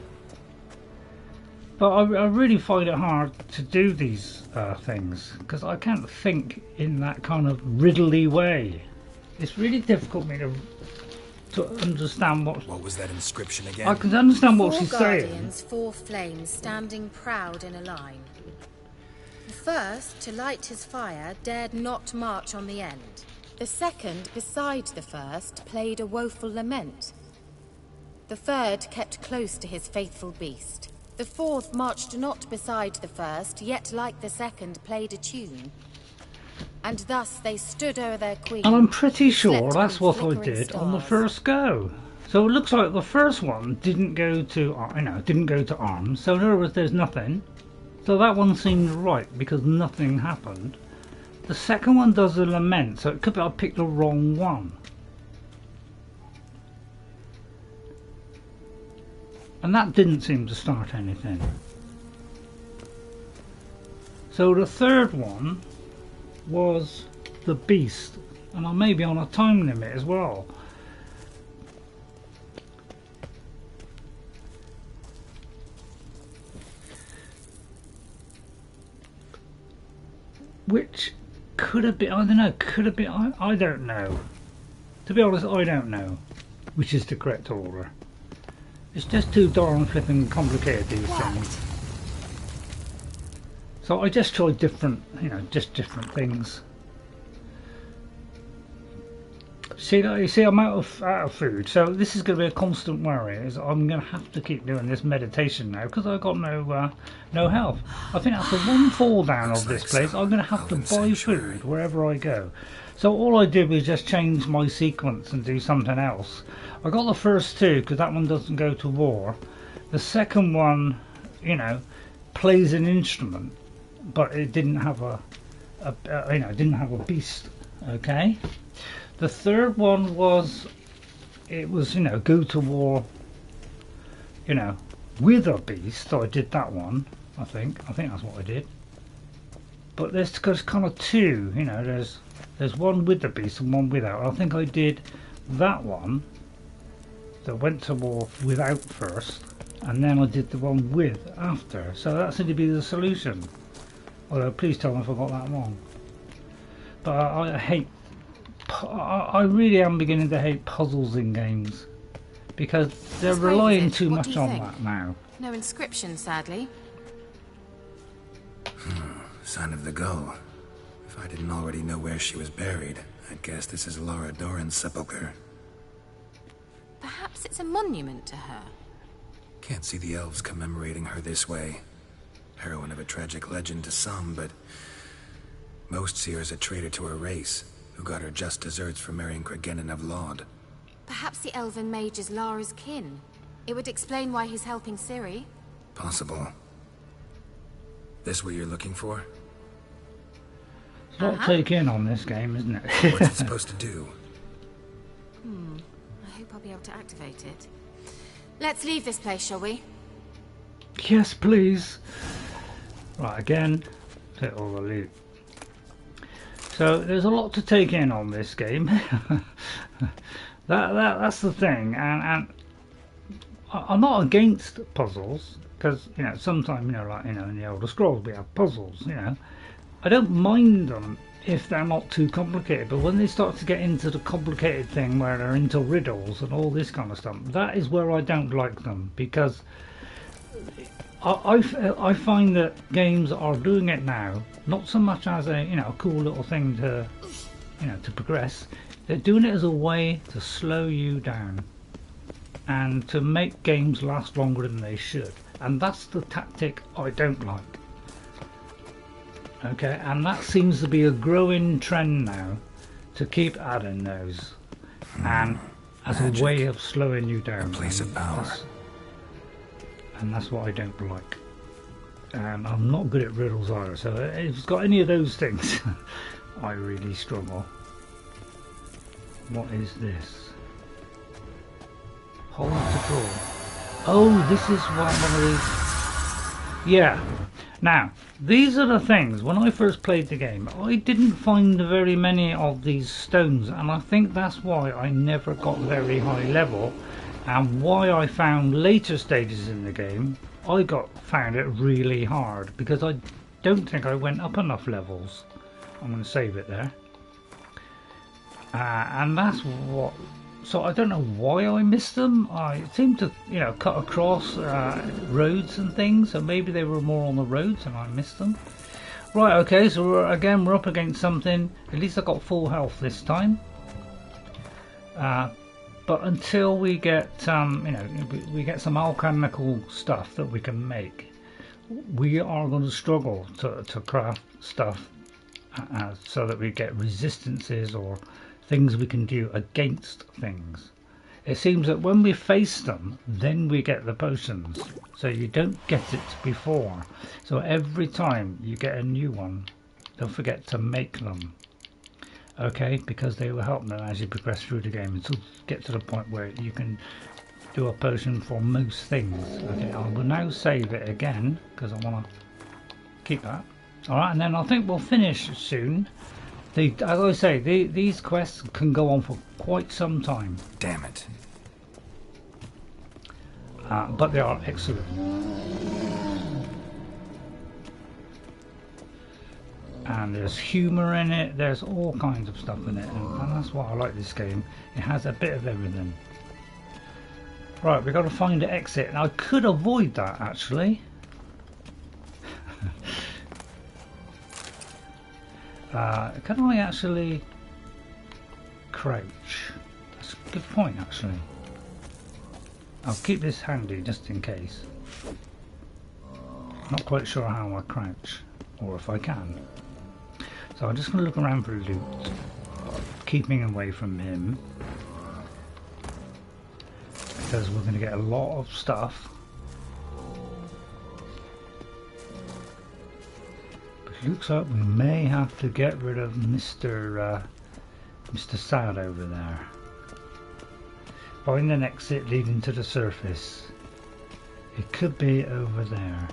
But I really find it hard to do these things because I can't think in that kind of riddly way. It's really difficult for me to understand what was that inscription again? I can understand what she's saying. 4 guardians, 4 flames, standing proud in a line. The first, to light his fire, dared not march on the end. The second, beside the first, played a woeful lament. The third kept close to his faithful beast. The fourth marched not beside the first, yet like the second played a tune. and thus they stood o'er their queen. And I'm pretty sure slept that's with what I flickering did on the stars. first go. So it looks like the first one didn't go to, didn't go to arms. So in other words, there's nothing. So that one seemed right because nothing happened. The second one does a lament, so it could be I picked the wrong one. And that didn't seem to start anything. So the third one was the beast, and I may be on a time limit as well. Which could have been, I don't know, could have been, I don't know. To be honest, I don't know which is the correct order. It's just too darn flipping complicated, these things. So I just tried different, just different things. See, I'm out of food, so this is going to be a constant worry. Is I'm going to have to keep doing this meditation now because I've got no health. I think that's the one fall down of this place. I'm going to have to buy food wherever I go. So all I did was just change my sequence and do something else. I got the first two because that one doesn't go to war. The second one, plays an instrument, but it didn't have didn't have a beast. Okay. The third one was, go to war, with a beast. So I did that one. I think that's what I did. But there's kind of two. There's one with the beast and one without. I think I did that one that went to war without first, and then I did the one with after. So that seemed to be the solution. Although please tell me if I got that wrong. But I really am beginning to hate puzzles in games because they're relying too much on that now. No inscription, sadly. Sign of the Gull. If I didn't already know where she was buried, I'd guess this is Laura Doran's sepulchre. Perhaps it's a monument to her. Can't see the elves commemorating her this way. Heroine of a tragic legend to some, but most see her as a traitor to her race, who got her just deserts for marrying Cregennan of Laud. Perhaps the elven mage is Lara's kin. It would explain why he's helping Ciri. Possible. This what you're looking for? It's not take in on this game, isn't it? What's it supposed to do? I hope I'll be able to activate it. Let's leave this place, shall we? Yes, please. Right, again, hit all the loot. So there's a lot to take in on this game. That's the thing, and I'm not against puzzles because sometimes in the Elder Scrolls we have puzzles. I don't mind them if they're not too complicated, but when they start to get into the complicated thing where they're into riddles and all this kind of stuff, that is where I don't like them, because I find that games are doing it now not so much as a cool little thing to to progress. They're doing it as a way to slow you down and to make games last longer than they should, and that's the tactic I don't like. Okay, and that seems to be a growing trend now, to keep adding those and as a way of slowing you down. A place of power. And that's what I don't like. And I'm not good at riddles either, so if it's got any of those things, I really struggle. What is this? Hold to draw. Oh, this is one of these. Yeah. Now, these are the things. When I first played the game, I didn't find very many of these stones, and I think that's why I never got very high level. And why I found later stages in the game, I found it really hard, because I don't think I went up enough levels. I'm going to save it there. And that's what... So I don't know why I missed them. I seemed to, cut across roads and things, so maybe they were more on the roads and I missed them. Right, okay, so we're up against something. At least I got full health this time. But until we get, we get some alchemical stuff that we can make, we are going to struggle to craft stuff so that we get resistances or things we can do against things. It seems that when we face them, then we get the potions. So you don't get it before. So every time you get a new one, don't forget to make them. Okay, because they will help them as you progress through the game until you get to the point where you can do a potion for most things. Okay, I will now save it again because I want to keep that. Alright, and then I think we'll finish soon. As I say, these quests can go on for quite some time. Damn it. But they are excellent. And there's humour in it, there's all kinds of stuff in it, and that's why I like this game. It has a bit of everything. Right, we've got to find an exit, and I could avoid that actually. Can I actually crouch? That's a good point actually. I'll keep this handy just in case. Not quite sure how I crouch, or if I can. So I'm just going to look around for loot, keeping away from him, because we're going to get a lot of stuff. But it looks like we may have to get rid of Mr. Sad over there. Find an exit leading to the surface. It could be over there.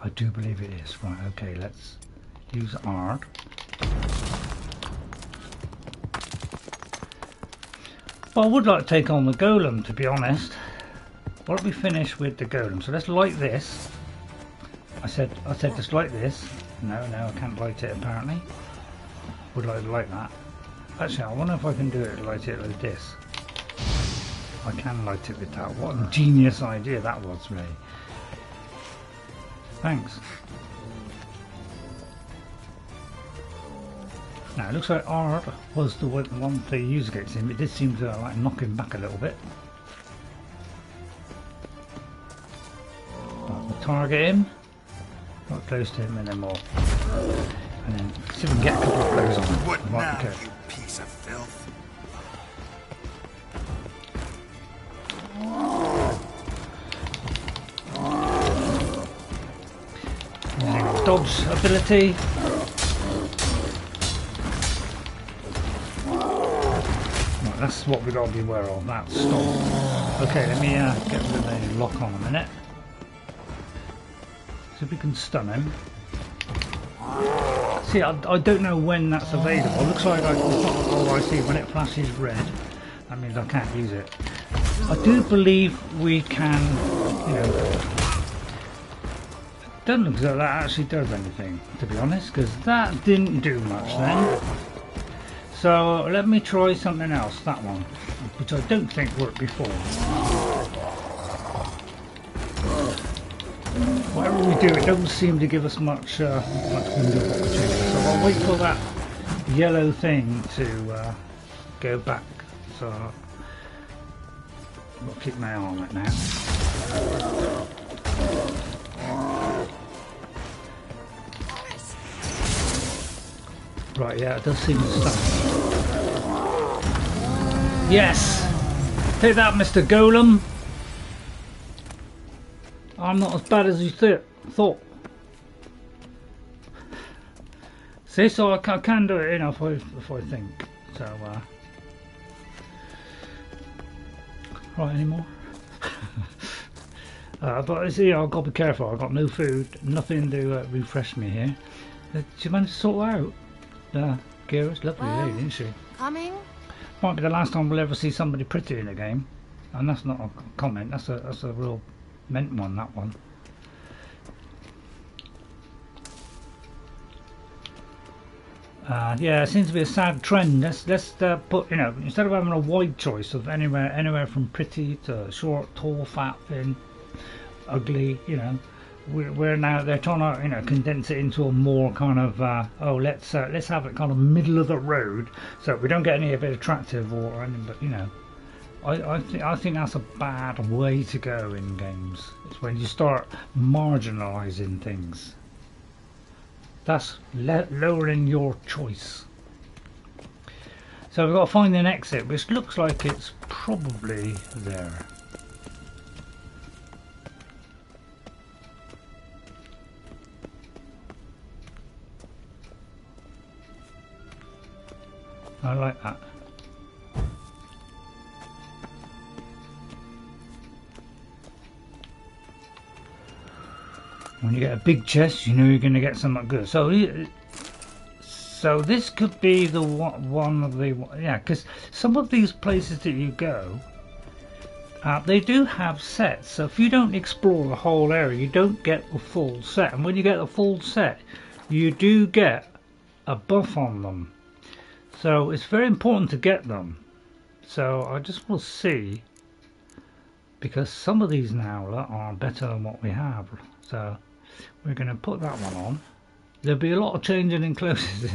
I do believe it is. Right, okay, let's use art. Well, I would like to take on the Golem, to be honest. Why don't we finish with the Golem? So let's light this. I said just light this. No, I can't light it apparently. Would like to light that. Actually, I wonder if I can do it, light it like this. I can light it with that. What a genius idea that was, Ray. Thanks. Now it looks like art was the one to use against him. It did seem to like knock him back a little bit. Right, we'll target him, not close to him, and then we'll see if we can get a couple of blows on him. What now, Okay. you piece of filth? Dodge ability. Right, that's what we've got to be aware of. That stop. Okay, let me get rid of the lock on a minute. See if we can stun him. See, I don't know when that's available. Looks like oh, I see. When it flashes red, that means I can't use it. I do believe we can, you know. Doesn't look as though that actually does anything, to be honest, because that didn't do much then. So let me try something else, that one, which I don't think worked before. Whatever we do, it doesn't seem to give us much window of opportunity. So I'll wait for that yellow thing to go back. So I'll keep my eye on it now. Right, yeah, it does seem to stop. Yes! Take that, Mr. Golem! I'm not as bad as you thought. See, so I can do it, you know, if I think. So, right, anymore? But see, I've got to be careful. I've got no food, nothing to refresh me here. Did you manage to sort that out? Keira's lovely lady, isn't she? Coming? Might be the last time we'll ever see somebody pretty in a game, and that's not a comment. That's a real meant one. That one. Yeah, it seems to be a sad trend. Let's put, you know, instead of having a wide choice of anywhere from pretty to short, tall, fat, thin, ugly, you know. We're now, they're trying to, you know, condense it into a more kind of let's have it kind of middle of the road, so we don't get any of it attractive or anything. But you know, I think that's a bad way to go in games. It's when you start marginalising things. That's lowering your choice. So we've got to find an exit, which looks like it's probably there. I like that. When you get a big chest, you know you're going to get something good. So this could be the one of the, yeah, because some of these places that you go, they do have sets. So if you don't explore the whole area, you don't get the full set. And when you get the full set, you do get a buff on them. So it's very important to get them. So I just will see, because some of these now are better than what we have. So we're going to put that one on. There'll be a lot of changing in clothes,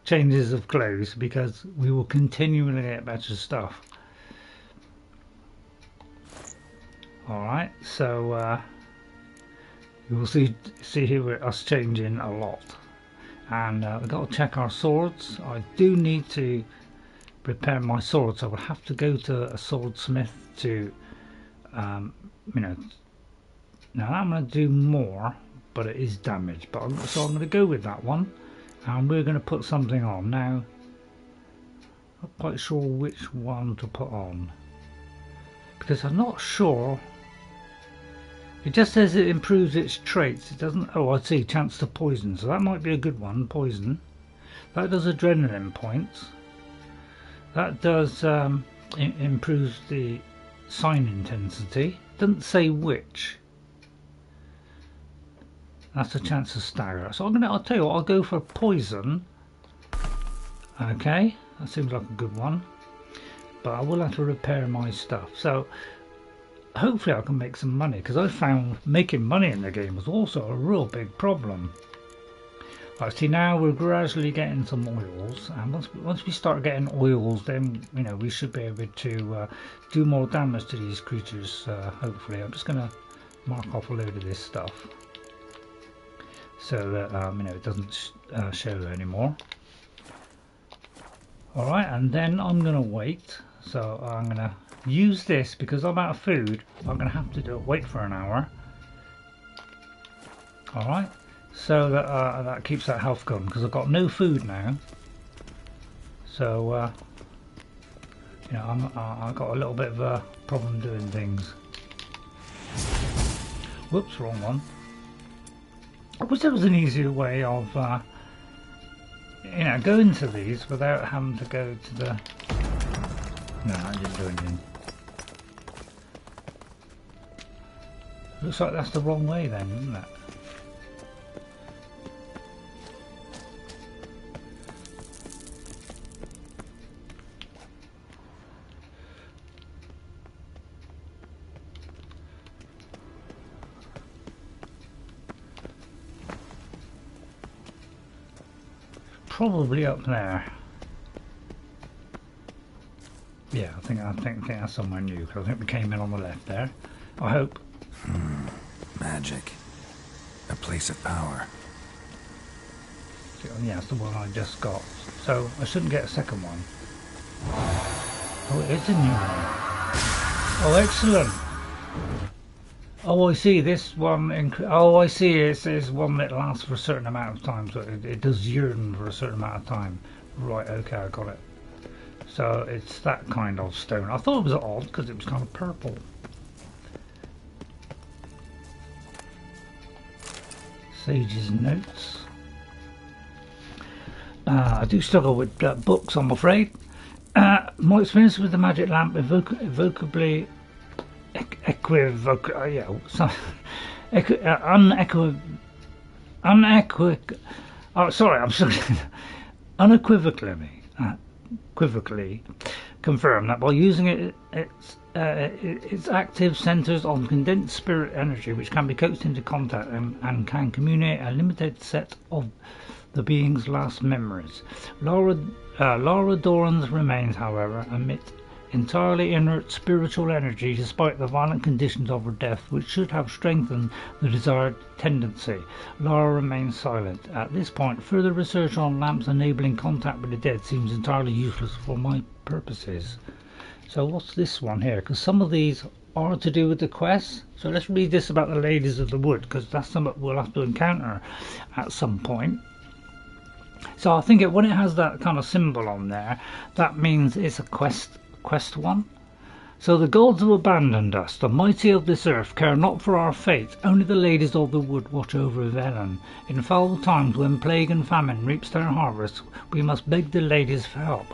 changes of clothes, because we will continually get better stuff. Alright, so you will see here us changing a lot. And we've got to check our swords. I do need to repair my sword, so I will have to go to a swordsmith to, you know. Now I'm going to do more, but it is damaged. But so I'm going to go with that one, and we're going to put something on. Now, I'm not quite sure which one to put on, because I'm not sure. It just says it improves its traits. It doesn't. Oh, I see. Chance to poison. So that might be a good one. Poison. That does adrenaline points. That does improves the sign intensity. Doesn't say which. That's a chance to stagger. So I'll tell you what. I'll go for poison. Okay, that seems like a good one. But I will have to repair my stuff. So hopefully I can make some money, because I found making money in the game was also a real big problem. Right, see, now we're gradually getting some oils, and once we start getting oils, then you know we should be able to do more damage to these creatures. Hopefully, I'm just going to mark off a load of this stuff so that you know it doesn't show anymore. All right, and then I'm going to wait. So I'm going to use this, because I'm out of food. I'm going to have to wait for an hour. Alright, so that that keeps that health going, because I've got no food now. So you know, I've got a little bit of a problem doing things. Whoops, wrong one. I wish there was an easier way of you know, going to these without having to go to the... No, I didn't do anything. Looks like that's the wrong way then, isn't it? Probably up there. Yeah, I think that's somewhere new, because I think we came in on the left there. I hope. Magic. A place of power. Yeah, it's the one I just got. So I shouldn't get a second one. Oh, it is a new one. Oh, excellent. Oh, I see. This one. Oh, I see. It's one that lasts for a certain amount of time. So it does yearn for a certain amount of time. Right. Okay, I got it. So it's that kind of stone. I thought it was odd because it was kind of purple. Sage's notes. I do struggle with books, I'm afraid. My experience with the magic lamp evocably unequivocally confirm that by using it, its active centers on condensed spirit energy, which can be coaxed into contact and can communicate a limited set of the being's last memories. Laura Doran's remains, however, emit entirely inert spiritual energy despite the violent conditions of her death, which should have strengthened the desired tendency. Lara remains silent. At this point, further research on lamps enabling contact with the dead seems entirely useless for my purposes. So what's this one here? Because some of these are to do with the quest. So let's read this about the Ladies of the Wood, because that's something we'll have to encounter at some point. So I think when it has that kind of symbol on there, that means it's a quest one. So the gods have abandoned us. The mighty of this earth care not for our fate. Only the Ladies of the Wood watch over Velen. In foul times when plague and famine reaps their harvest, we must beg the ladies for help.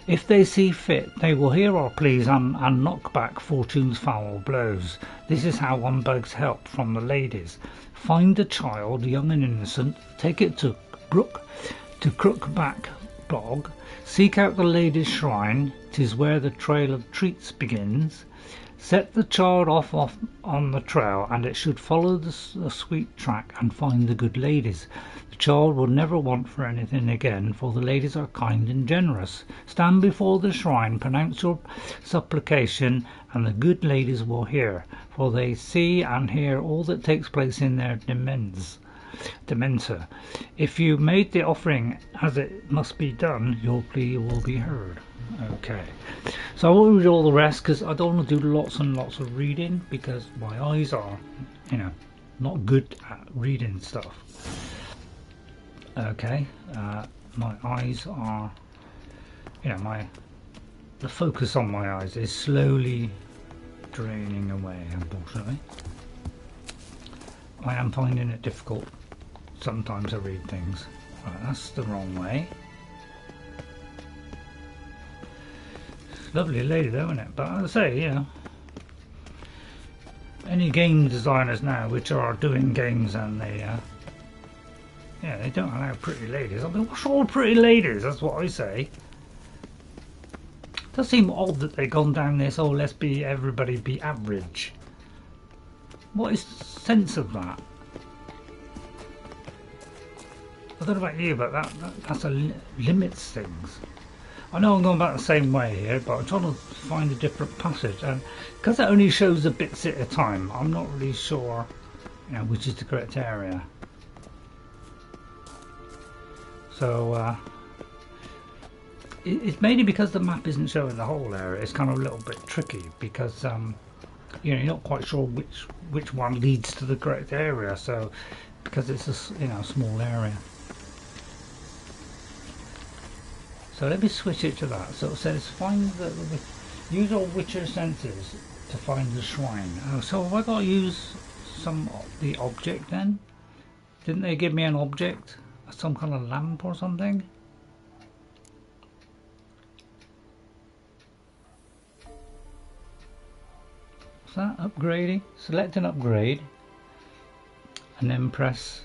If they see fit, they will hear our pleas and knock back fortune's foul blows. This is how one begs help from the ladies. Find a child, young and innocent, take it to Crookback Bog, seek out the lady's shrine, 'tis where the trail of treats begins. Set the child off on the trail, and it should follow the sweet track and find the good ladies. The child will never want for anything again, for the ladies are kind and generous. Stand before the shrine, pronounce your supplication, and the good ladies will hear, for they see and hear all that takes place in their Dementor. If you made the offering as it must be done, your plea will be heard. Okay, so I won't read all the rest because I don't want to do lots and lots of reading, because my eyes are, not good at reading stuff. Okay, my eyes are, the focus on my eyes is slowly draining away, unfortunately. I am finding it difficult sometimes to read things. Right, that's the wrong way. Lovely lady though, isn't it? But as I say, any game designers now which are doing games and they don't allow pretty ladies. I mean, what's all pretty ladies? That's what I say. It does seem odd that they've gone down this, let's everybody be average. What is the sense of that? I don't know about you, but that's limits things. I know I'm going back the same way here, but I'm trying to find a different passage, and because it only shows the bits at a time, I'm not really sure, which is the correct area. So it's mainly because the map isn't showing the whole area. It's kind of a little bit tricky because you're not quite sure which one leads to the correct area. So because it's a small area. So let me switch it to that. So it says use all Witcher senses to find the shrine. Oh, so have I got to use the object then? Didn't they give me an object? Some kind of lamp or something? What's that? Upgrading? Select an upgrade and then press,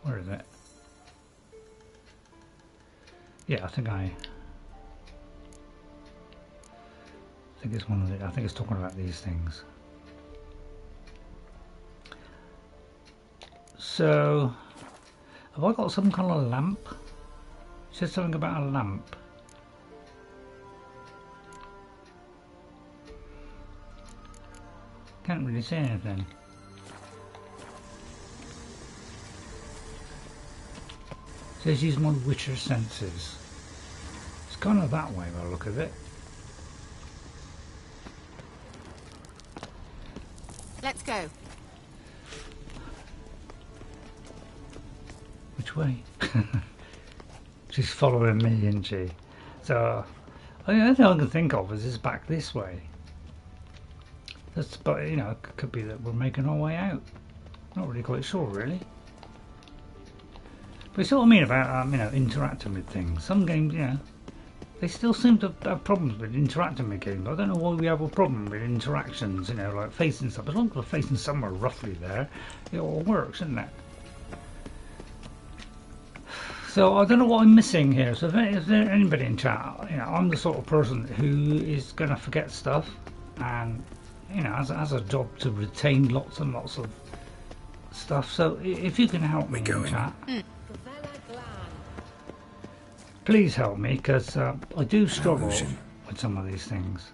where is it? Yeah, I think it's one of the, I think it's talking about these things. So have I got some kind of lamp? It says something about a lamp. Can't really say anything. It says use my Witcher senses. It's kind of that way by the look of it. Let's go. Which way? She's following me, isn't she? So the only thing I can think of is back this way. But it could be that we're making our way out. Not really quite sure, really. But it's what I mean about interacting with things. Some games, they still seem to have problems with interacting with games. I don't know why we have a problem with interactions. Like facing stuff. As long as we're facing somewhere roughly there, it all works, isn't it? So I don't know what I'm missing here. So if there's anybody in chat, I'm the sort of person who is going to forget stuff, and has a job to retain lots and lots of stuff. So if you can help me in chat. Please help me, because I do struggle illusion. with some of these things.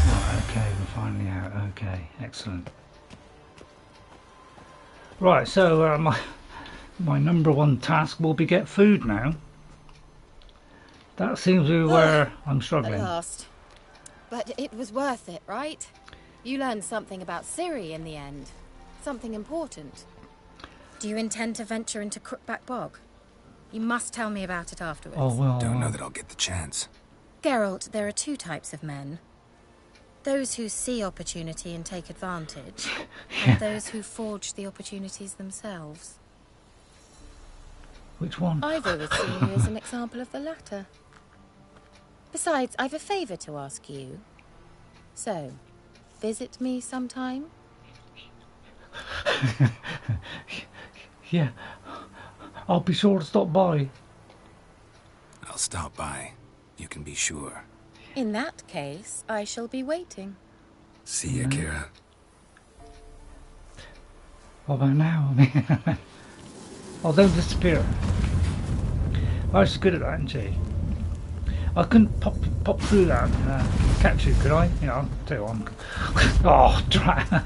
Right, okay, we're finally out. Okay, excellent. Right, so my number one task will be get food now. That seems to be where I'm struggling. At last. But it was worth it, right? You learned something about Ciri in the end. Something important. Do you intend to venture into Crookback Bog? You must tell me about it afterwards. Oh, well. Don't know that I'll get the chance. Geralt, there are two types of men. Those who see opportunity and take advantage, and those who forge the opportunities themselves. Which one? I've always seen you as an example of the latter. Besides, I've a favour to ask you. So, visit me sometime? Yeah, I'll be sure to stop by. I'll stop by. You can be sure. In that case, I shall be waiting. See ya, Keira. What about now? Oh, don't disappear. Oh, she's good at that, isn't she? I couldn't pop through that and catch you, could I? You know, I'll tell you what, oh, drat.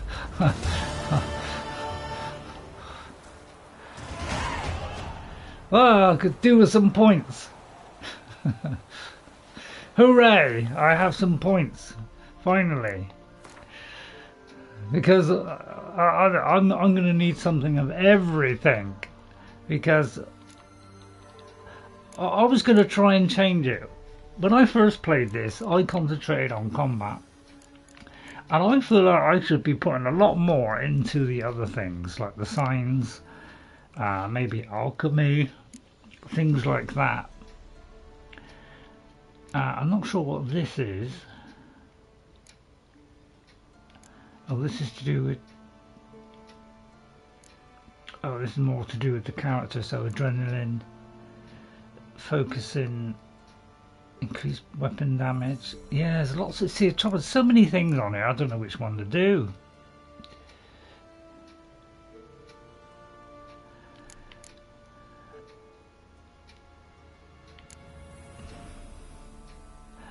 Well, I could do with some points. Hooray! I have some points, finally. Because I'm going to need something of everything. Because I was going to try and change it. When I first played this, I concentrated on combat. And I feel like I should be putting a lot more into the other things, like the signs, maybe alchemy, things like that. I'm not sure what this is. Oh, this is to do with... Oh, this is more to do with the character, so adrenaline, focusing, increased weapon damage. Yeah, there's lots of... See, there's so many things on here, I don't know which one to do.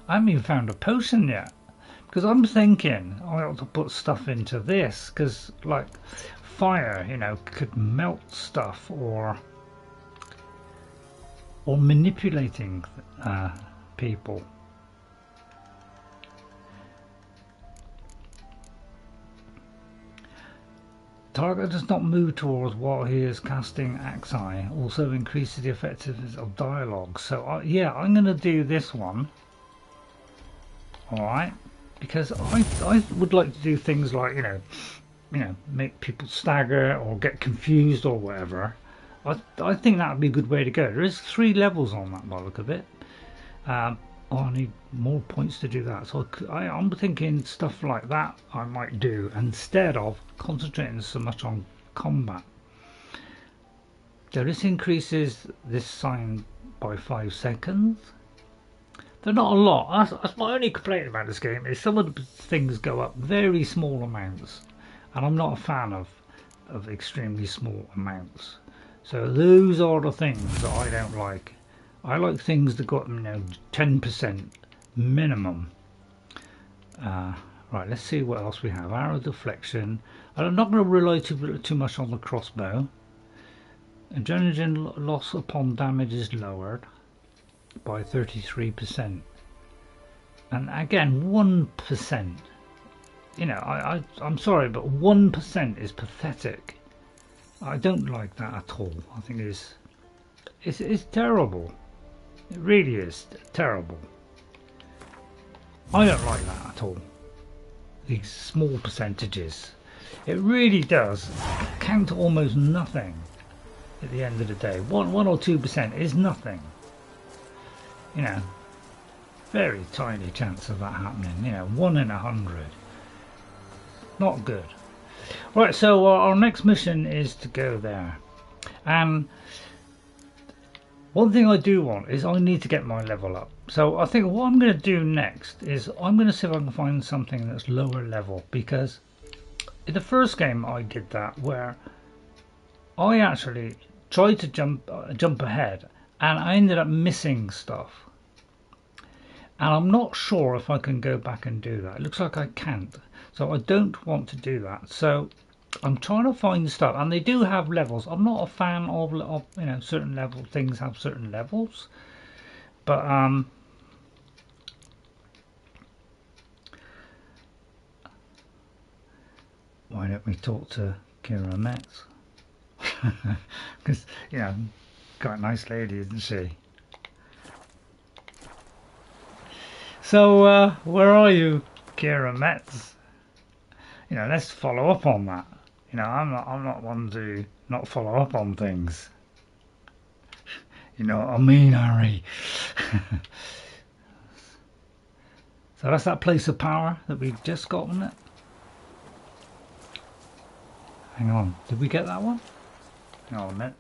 I haven't even found a potion yet, because I'm thinking I ought to put stuff into this, because like fire, you know, could melt stuff, or manipulating people. Target does not move towards while he is casting Axii. Also increases the effectiveness of dialogue. So yeah, I'm going to do this one. Alright, because I would like to do things like, you know, make people stagger or get confused or whatever. I think that would be a good way to go. There is 3 levels on that by the look of it. I need more points to do that. So I'm thinking stuff like that I might do instead of concentrating so much on combat. So this increases this sign by 5 seconds. They're not a lot. That's my only complaint about this game, is some of the things go up very small amounts, and I'm not a fan of extremely small amounts. So those are the things that I don't like. I like things that got, you know, 10% minimum. Right, let's see what else we have. Arrow deflection. I'm not going to rely too much on the crossbow. Adrenaline loss upon damage is lowered by 33%, and again 1%. You know, I'm sorry, but 1% is pathetic. I don't like that at all. I think it's terrible. It really is terrible. I don't like that at all. These small percentages. It really does count to almost nothing at the end of the day. 1 or 2% is nothing. You know, very tiny chance of that happening. You know, 1 in 100. Not good. Right, so our next mission is to go there. And one thing I do want is I need to get my level up. So I think what I'm going to do next is I'm going to see if I can find something that's lower level, because in the first game I did that, where I actually tried to jump ahead, and I ended up missing stuff. And I'm not sure if I can go back and do that. It looks like I can't. So I don't want to do that. So I'm trying to find stuff, and they do have levels. I'm not a fan of you know, certain level things have certain levels, but why don't we talk to Keira Metz? Because, you know, quite a nice lady, isn't she? So where are you, Keira Metz? You know, let's follow up on that. You know, I'm not one to not follow up on things. You know what I mean, Harry? So that's that place of power that we just got, isn't it? Hang on, did we get that one? Hang on a minute.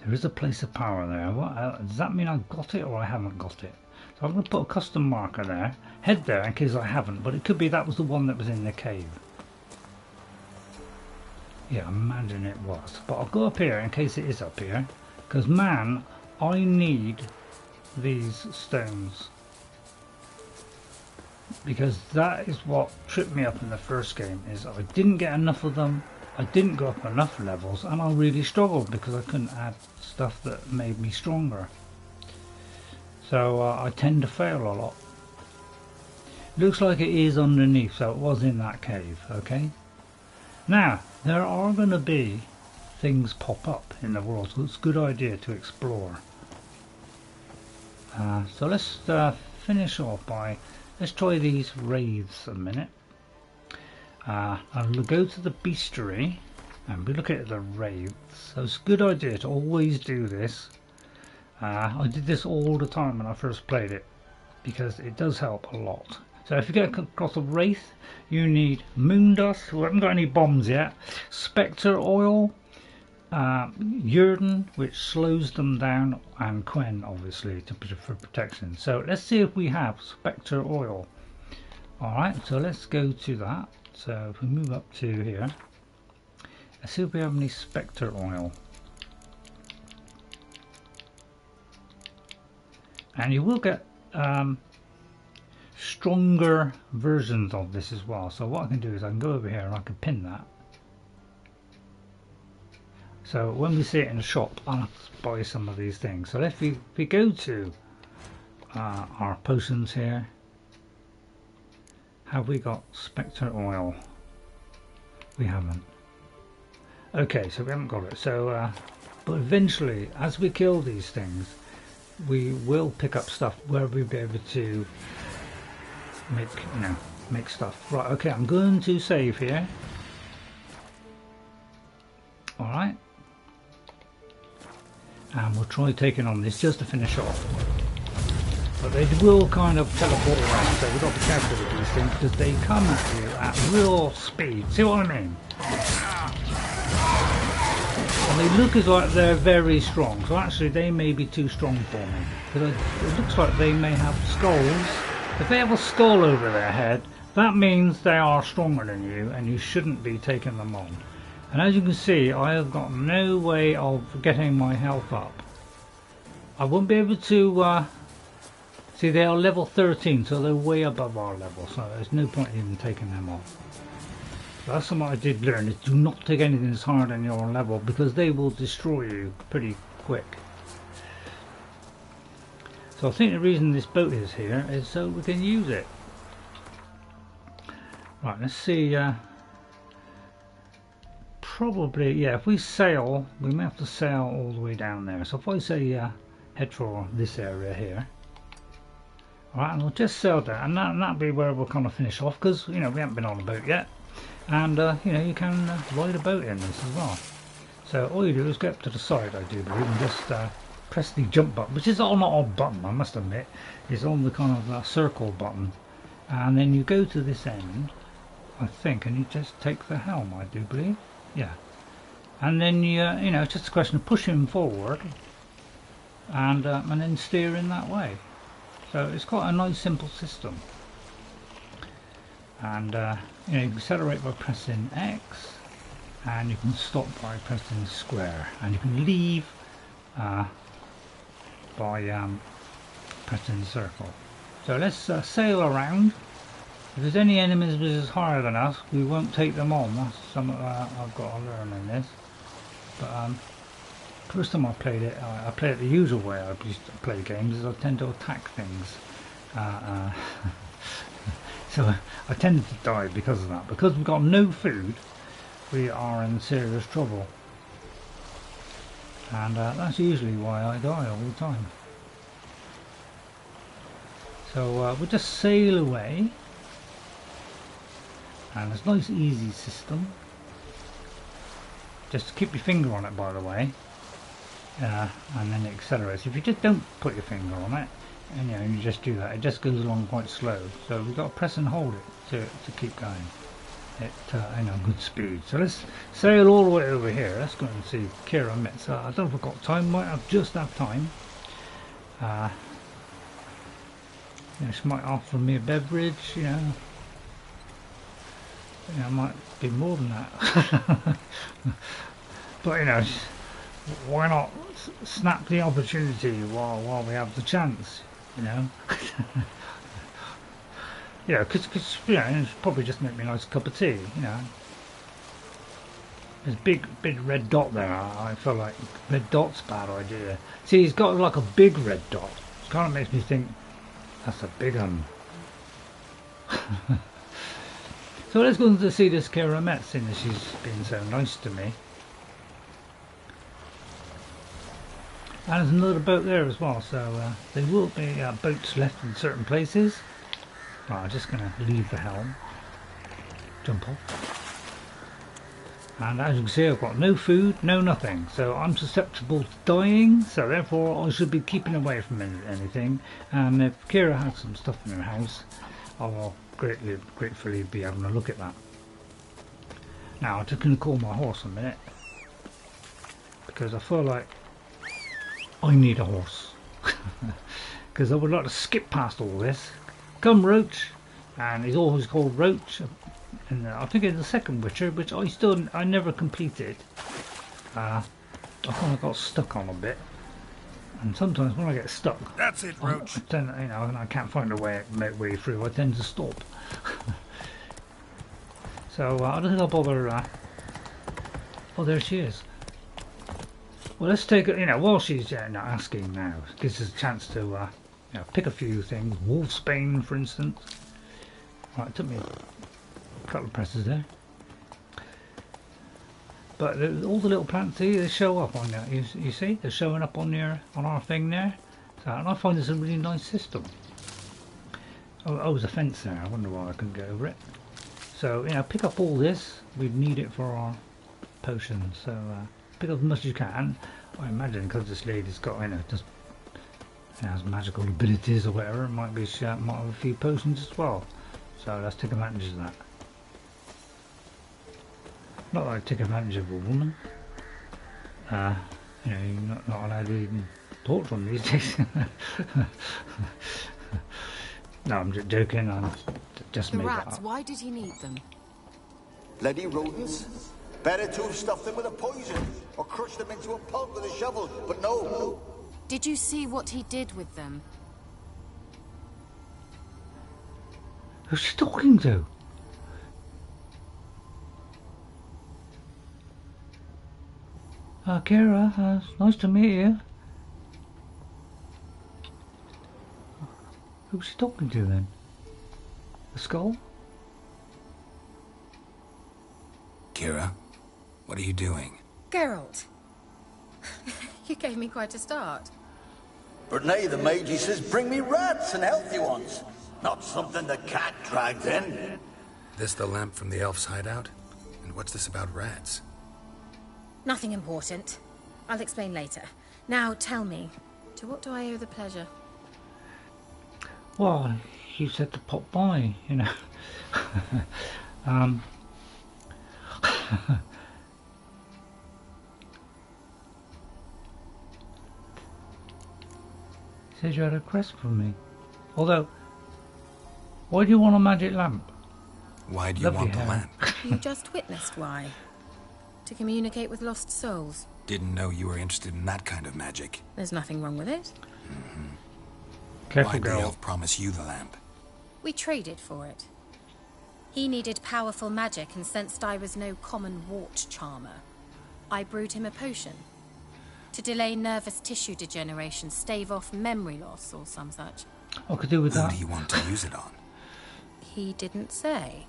There is a place of power there. What does that mean? I got it or I haven't got it? So I'm going to put a custom marker there. Head there in case I haven't, but it could be that was the one that was in the cave. Yeah, I imagine it was. But I'll go up here in case it is up here. Because, man, I need these stones. Because that is what tripped me up in the first game, is I didn't get enough of them. I didn't go up enough levels, and I really struggled because I couldn't add stuff that made me stronger. So I tend to fail a lot. Looks like it is underneath, so it was in that cave, okay? Now, there are going to be things pop up in the world, so it's a good idea to explore. So let's finish off by, let's try these wraiths a minute. I'll go to the bestiary and we look at the wraiths. So it's a good idea to always do this. I did this all the time when I first played it because it does help a lot. So if you get across a wraith, you need moon dust. We haven't got any bombs yet. Spectre oil, Yrden, which slows them down, and Quen, obviously, for protection. So let's see if we have Spectre oil. Alright, so let's go to that. So if we move up to here, let's see if we have any Spectre oil. And you will get stronger versions of this as well. So what I can do is I can go over here and I can pin that. So when we see it in the shop, I'll have to buy some of these things. So if we go to our potions here, have we got Spectre oil? We haven't. Okay, so we haven't got it. So, but eventually, as we kill these things, we will pick up stuff where we'll be able to make, you know, make stuff. Right, okay, I'm going to save here. Alright. And we'll try taking on this just to finish off. But they will kind of teleport around, so we've got to be careful with these things because they come at you at real speed. See what I mean? And they look as like they're very strong, so actually they may be too strong for me. Because it looks like they may have skulls. If they have a skull over their head, that means they are stronger than you and you shouldn't be taking them on. And as you can see, I have got no way of getting my health up. I won't be able to... see, they are level 13, so they're way above our level, so there's no point in even taking them off. So that's something I did learn, is do not take anything that's higher than your level, because they will destroy you pretty quick. So I think the reason this boat is here is so we can use it. Right, let's see, probably, yeah, if we sail, we may have to sail all the way down there. So if I say head for this area here. Alright, and we'll just sail down, and that'll be where we'll kind of finish off, because, you know, we haven't been on a boat yet. And, you know, you can ride a boat in this as well. So all you do is get up to the side, I do believe, and just press the jump button, which is not a button, I must admit. It's on the kind of circle button. And then you go to this end, I think, and you just take the helm, I do believe. Yeah. And then, you know, it's just a question of pushing forward and then steering that way. So it's quite a nice simple system. And you know, you can accelerate by pressing X, and you can stop by pressing square, and you can leave by pressing circle. So let's sail around. If there's any enemies which is higher than us, we won't take them on. That's something I've got to learn in this. But first time I played it, I play it the usual way I used to play games, is I tend to attack things. So I tend to die because of that. Because we've got no food, we are in serious trouble. And that's usually why I die all the time. So we'll just sail away. And it's a nice easy system. Just keep your finger on it, by the way. And then it accelerates. If you just don't put your finger on it, and you just do that, it just goes along quite slow. So we've got to press and hold it to keep going at good speed. So let's sail all the way over here. Let's go and see Keira Metz. I don't know if I've got time. Might have just have time. She might offer me a beverage. Might be more than that. But why not snap the opportunity while we have the chance? Because it's probably just make me a nice cup of tea. There's a big red dot there. I feel like red dot's a bad idea. See, he's got like a big red dot. It kind of makes me think that's a big one. So let's go to see this Keira Metz, seeing as she's been so nice to me. And there's another boat there as well, so there will be boats left in certain places. Right, I'm just going to leave the helm, jump off. And as you can see, I've got no food, no nothing, so I'm susceptible to dying, so therefore I should be keeping away from anything. And if Keira has some stuff in her house, I will gratefully be having a look at that. Now I'm just going to call my horse a minute, because I feel like I need a horse. Because I would like to skip past all this. Come Roach, and he's always called Roach. And I think in the second Witcher, which I never completed, I kind of got stuck on a bit. And sometimes when I get stuck, That's it, Roach. and I can't find a way through, I tend to stop. So I don't think I'll bother. Oh, there she is. Well, let's take it. While she's asking now, gives us a chance to pick a few things. Wolfsbane, for instance. Right, it took me a couple of presses there. But all the little plants here, they show up on there. You see, they're showing up on our thing there. So, and I find this a really nice system. Oh, there's a fence there. I wonder why I couldn't get over it. So pick up all this. We need it for our potions. So pick up as much as you can. I imagine because this lady's got just has magical abilities or whatever, it might be she might have a few potions as well. So let's take advantage of that. Not that I take advantage of a woman. You're not allowed to even talk to them these days. No, I'm just joking. I'm just The made rats, that up. why did he need them? Bloody rodents. Better to have stuffed them with a poison or crushed them into a pulp with a shovel, but no. Did you see what he did with them? Who's she talking to? Keira, it's nice to meet you. Who's she talking to then? The skull? Keira, what are you doing? Geralt. You gave me quite a start. But nay, the mage, he says, bring me rats and healthy ones. Not something the cat dragged in. This the lamp from the elf's hideout? And what's this about rats? Nothing important. I'll explain later. Now tell me, to what do I owe the pleasure? Well, you said to pop by, Says you had a quest from me. Although, why do you want a magic lamp? Why do you Lovely want the hair. lamp? You just witnessed why. To communicate with lost souls. Didn't know you were interested in that kind of magic. There's nothing wrong with it. Careful, Why'd the girl. elf promise you the lamp? We traded for it. He needed powerful magic and sensed I was no common wart charmer. I brewed him a potion. To delay nervous tissue degeneration, stave off memory loss or some such. I could do with Who that. do you want to use it on? He didn't say.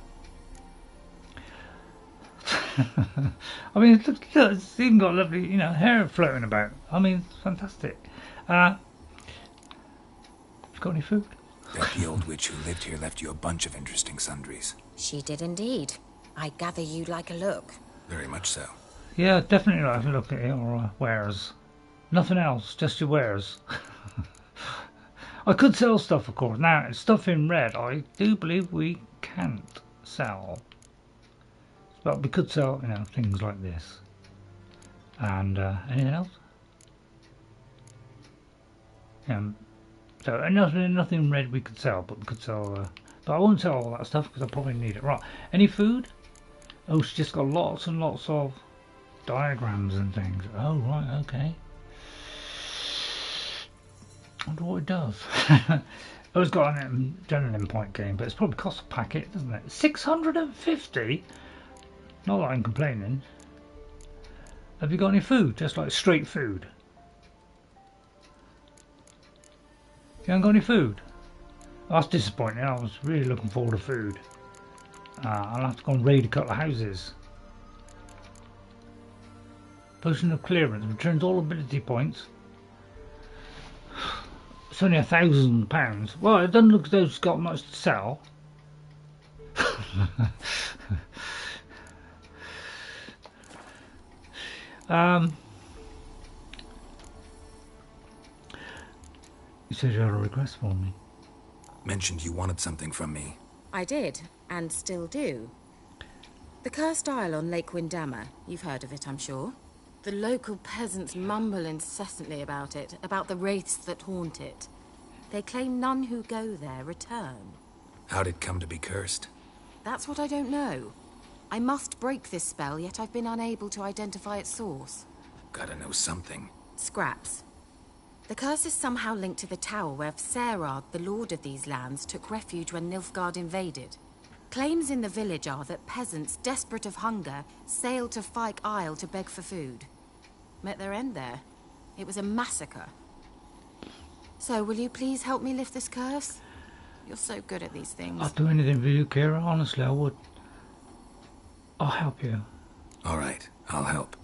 I mean, look, it's even got lovely, you know, hair floating about. I mean, it's fantastic. Got any food? Bet the old witch who lived here left you a bunch of interesting sundries. She did indeed. I gather you'd like a look. Very much so. Yeah, definitely like to look at your wares. Nothing else, just your wares. I could sell stuff, of course. Now, stuff in red, I do believe we can't sell. But we could sell, you know, things like this. And anything else? So nothing red we could sell, but we could sell. But I won't sell all that stuff because I probably need it. Right? Any food? Oh, she's just got lots and lots of diagrams and things. Oh, right, okay. I wonder what it does. Oh, it's got an adrenaline point game, but it's probably cost a packet, doesn't it? 650. Not that I'm complaining. Have you got any food? Just like straight food. You haven't got any food? That's disappointing. I was really looking forward to food. I'll have to go and raid a couple of houses. Potion of clearance returns all ability points. It's only £1,000. Well, it doesn't look as though it's got much to sell. You said you had a request for me. Mentioned you wanted something from me. I did, and still do. The cursed isle on Lake Windammer. You've heard of it, I'm sure. The local peasants mumble incessantly about it, about the wraiths that haunt it. They claim none who go there return. How'd it come to be cursed? That's what I don't know. I must break this spell, yet I've been unable to identify its source. Gotta know something. Scraps. The curse is somehow linked to the tower where Serard, the lord of these lands, took refuge when Nilfgaard invaded. Claims in the village are that peasants, desperate of hunger, sailed to Fyke Isle to beg for food. Met their end there. It was a massacre. So, will you please help me lift this curse? You're so good at these things. I'll do anything for you, Keira. Honestly, I would. I'll help you. All right, I'll help.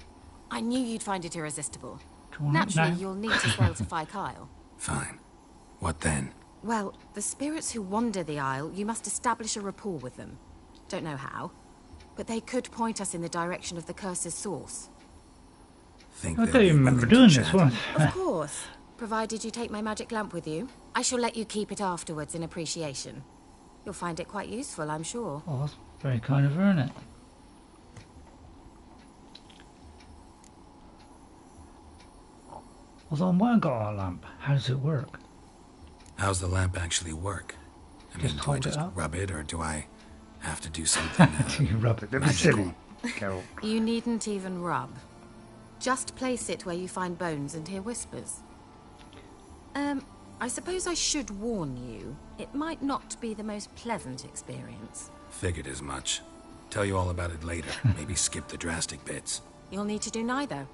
I knew you'd find it irresistible. Do you want it Naturally, now? you'll need to sail to Fyke Isle. Fine. What then? Well, the spirits who wander the isle, you must establish a rapport with them. Don't know how, but they could point us in the direction of the curse's source. Think I they'll don't be even remember willing to doing this chat. one. Of course, provided you take my magic lamp with you. I shall let you keep it afterwards in appreciation. You'll find it quite useful, I'm sure. Oh, that's very kind of her, isn't it? Although I might have got a lamp. How does it work? How's the lamp actually work? I mean, Just do I hold it just up? rub it, or do I have to do something You rub it. That was magical? silly. Carol. You needn't even rub. Just place it where you find bones and hear whispers. I suppose I should warn you. It might not be the most pleasant experience. Figured as much. Tell you all about it later. Maybe skip the drastic bits. You'll need to do neither.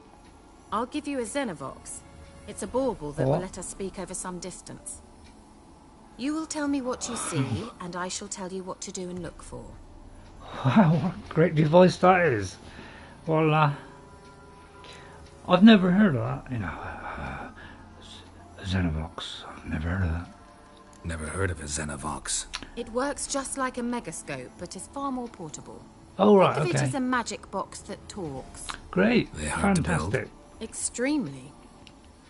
I'll give you a Xenovox. It's a bauble that will What? let us speak over some distance. You will tell me what you see, and I shall tell you what to do and look for. Wow, what a great device that is. Well, I've never heard of that. You know, Xenovox. I've never heard of that. Never heard of a Xenovox. It works just like a megascope, but is far more portable. Oh, right, Think of it okay. as a magic box that talks. Great. They're hard to build. Fantastic. Extremely.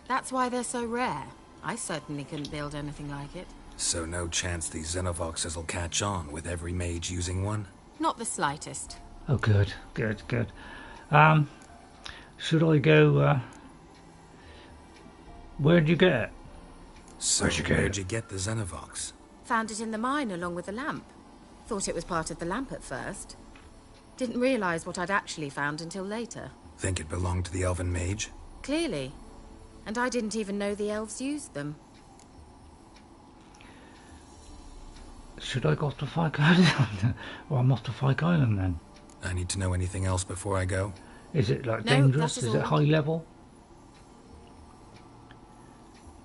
That's why they're so rare. I certainly couldn't build anything like it. So no chance these Xenovoxes will catch on with every mage using one? Not the slightest. Oh, good, good, good. Should I go, where'd you get it? So Where'd you get where'd it? you get the Xenovox? Found it in the mine along with the lamp. Thought it was part of the lamp at first. Didn't realise what I'd actually found until later. Think it belonged to the elven mage? Clearly. And I didn't even know the elves used them. Should I go off to Fyke Island? Well, I'm off to Fyke Island then. I need to know anything else before I go? Is it like No, dangerous? that is Is it all. high level?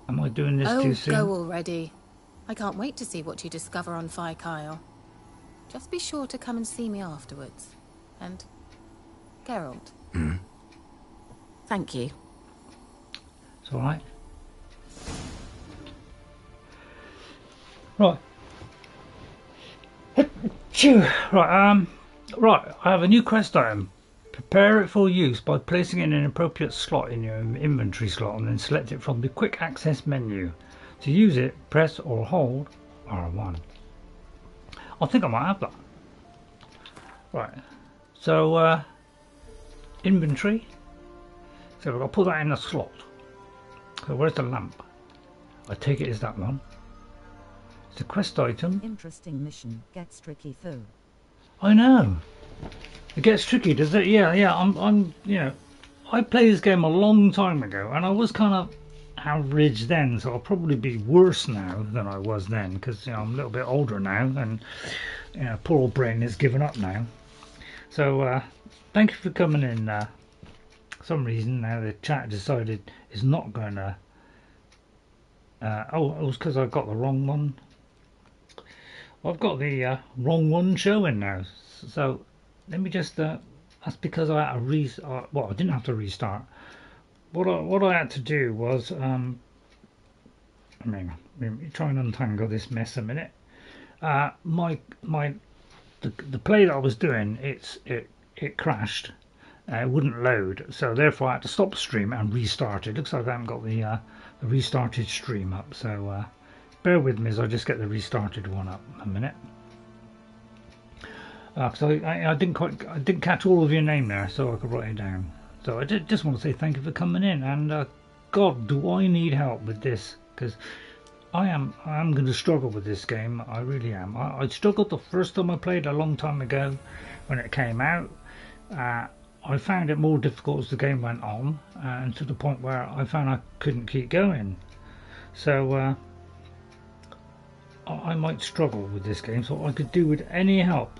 Am I doing this too soon? Go already. I can't wait to see what you discover on Fyke Isle. Just be sure to come and see me afterwards. And Geralt. Thank you. It's alright. Right. Phew. Right, I have a new quest item. Prepare it for use by placing it in an appropriate slot in your inventory slot and then select it from the quick access menu. To use it, press or hold R1. I think I might have that. Right, so inventory. So I've got to put that in a slot. So where's the lamp? I take it as that one. It's a quest item. Interesting mission. Gets tricky though. I know. It gets tricky, does it? Yeah. I'm. You know, I played this game a long time ago, and I was kind of average then, so I'll probably be worse now than I was then, because you know I'm a little bit older now, and you know, poor old brain has given up now. So thank you for coming in. For some reason now the chat decided it's not going to. Oh, it was because I got the wrong one. I've got the wrong one showing now, so let me just that's because I had to restart. Well, I didn't have to restart. What I had to do was I mean, try and untangle this mess a minute. The play that I was doing, it crashed. It wouldn't load, so therefore I had to stop the stream and restart it. Looks like I haven't got the restarted stream up, so bear with me as I just get the restarted one up a minute. Because I didn't catch all of your name there, so I could write it down. So I just want to say thank you for coming in, and God, do I need help with this, because I am going to struggle with this game. I really am. I struggled the first time I played a long time ago when it came out. I found it more difficult as the game went on, and to the point where I found I couldn't keep going. So I might struggle with this game, so I could do with any help.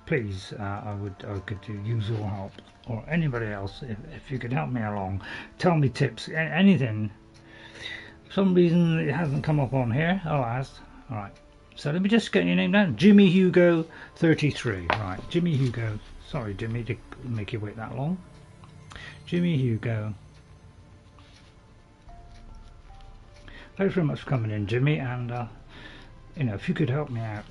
Please, I could use your help, or anybody else, if you could help me along. Tell me tips, anything. For some reason it hasn't come up on here. Oh, it has. All right. So let me just get your name down. Jimmy Hugo 33. Right, Jimmy Hugo. Sorry, Jimmy, to make you wait that long. Jimmy Hugo. Thanks very much for coming in, Jimmy. And you know, if you could help me out,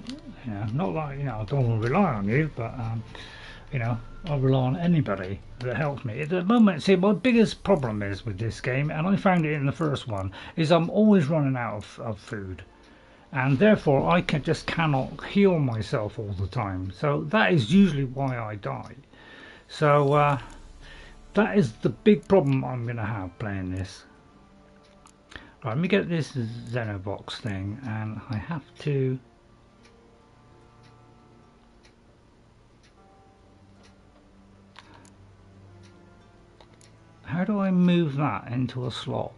you know, not like, you know, I don't want to rely on you, but you know, I rely on anybody that helps me. At the moment, see, my biggest problem is with this game, and I found it in the first one, is I'm always running out of food. And therefore I just cannot heal myself all the time, so that is usually why I die. So that is the big problem I'm going to have playing this. Right, let me get this Xenobox thing, and I have to how do I move that into a slot?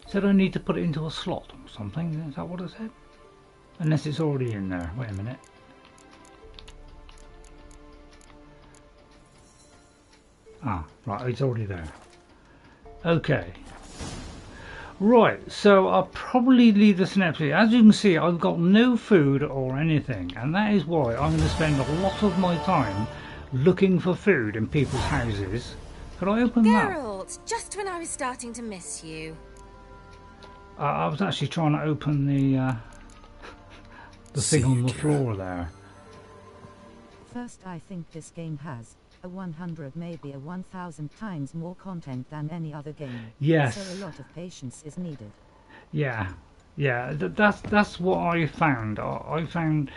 Said I need to put it into a slot or something. Is that what I said? Unless it's already in there. Wait a minute. Ah, right, it's already there. Okay. Right, so I'll probably leave this next week. As you can see, I've got no food or anything, and that is why I'm going to spend a lot of my time looking for food in people's houses. Could I open that? Geralt, just when I was starting to miss you. I was actually trying to open the thing on the floor there. First, I think this game has a 100, maybe a 1,000 times more content than any other game. Yes. So a lot of patience is needed. Yeah, that's what I found. I found,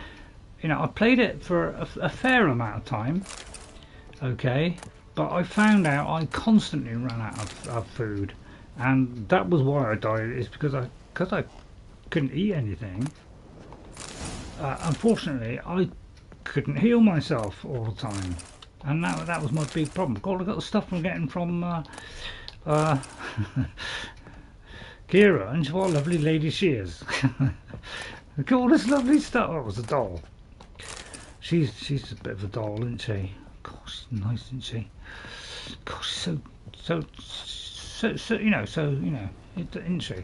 you know, I played it for a fair amount of time. Okay, but I found out I constantly ran out of food. And that was why I died, is because I because I couldn't eat anything, unfortunately I couldn't heal myself all the time, and that was my big problem. God, I got the stuff I'm getting from Keira, and what a lovely lady she is. Look at all this lovely stuff. Oh, it was a doll. She's a bit of a doll, isn't she? Gosh, nice, isn't she? Gosh, so isn't she?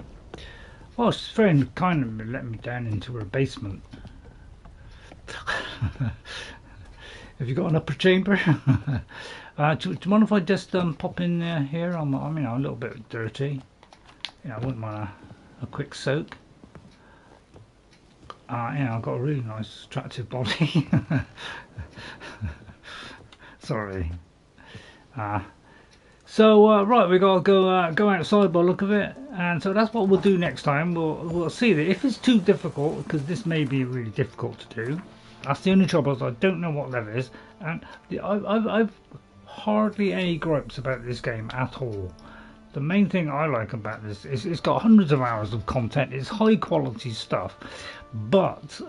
Well, she's very kind of let me down into her basement. Have you got an upper chamber? Do you mind if I just pop in here? I'm a little bit dirty. I wouldn't mind a quick soak. I've got a really nice, attractive body. Sorry. So right, we gotta go outside by the look of it, and so that's what we'll do next time. We'll see that if it's too difficult, because this may be really difficult to do. That's the only trouble, is I don't know what level it is, and I've hardly any gripes about this game at all. The main thing I like about this is it's got hundreds of hours of content. It's high quality stuff, but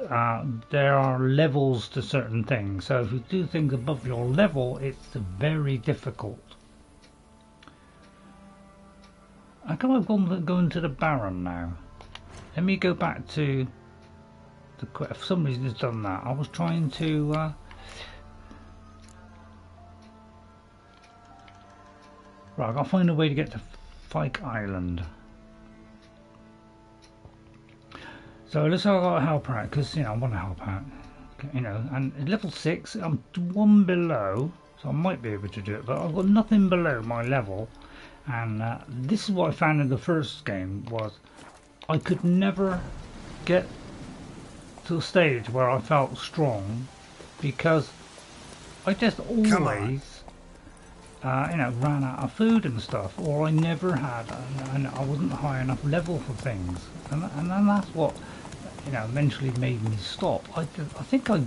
there are levels to certain things. So if you do things above your level, it's very difficult. I come I've going to the Baron now. Let me go back to the. For some reason, it's done that. I was trying to. Right, I've got to find a way to get to Fyke Island. So let's say I've got to help out, because I want to help out. And at level 6, I'm one below, so I might be able to do it, but I've got nothing below my level. And this is what I found in the first game, was I could never get to a stage where I felt strong, because I just always ran out of food and stuff, or I never had, and I wasn't high enough level for things, and then that's what eventually made me stop. I think I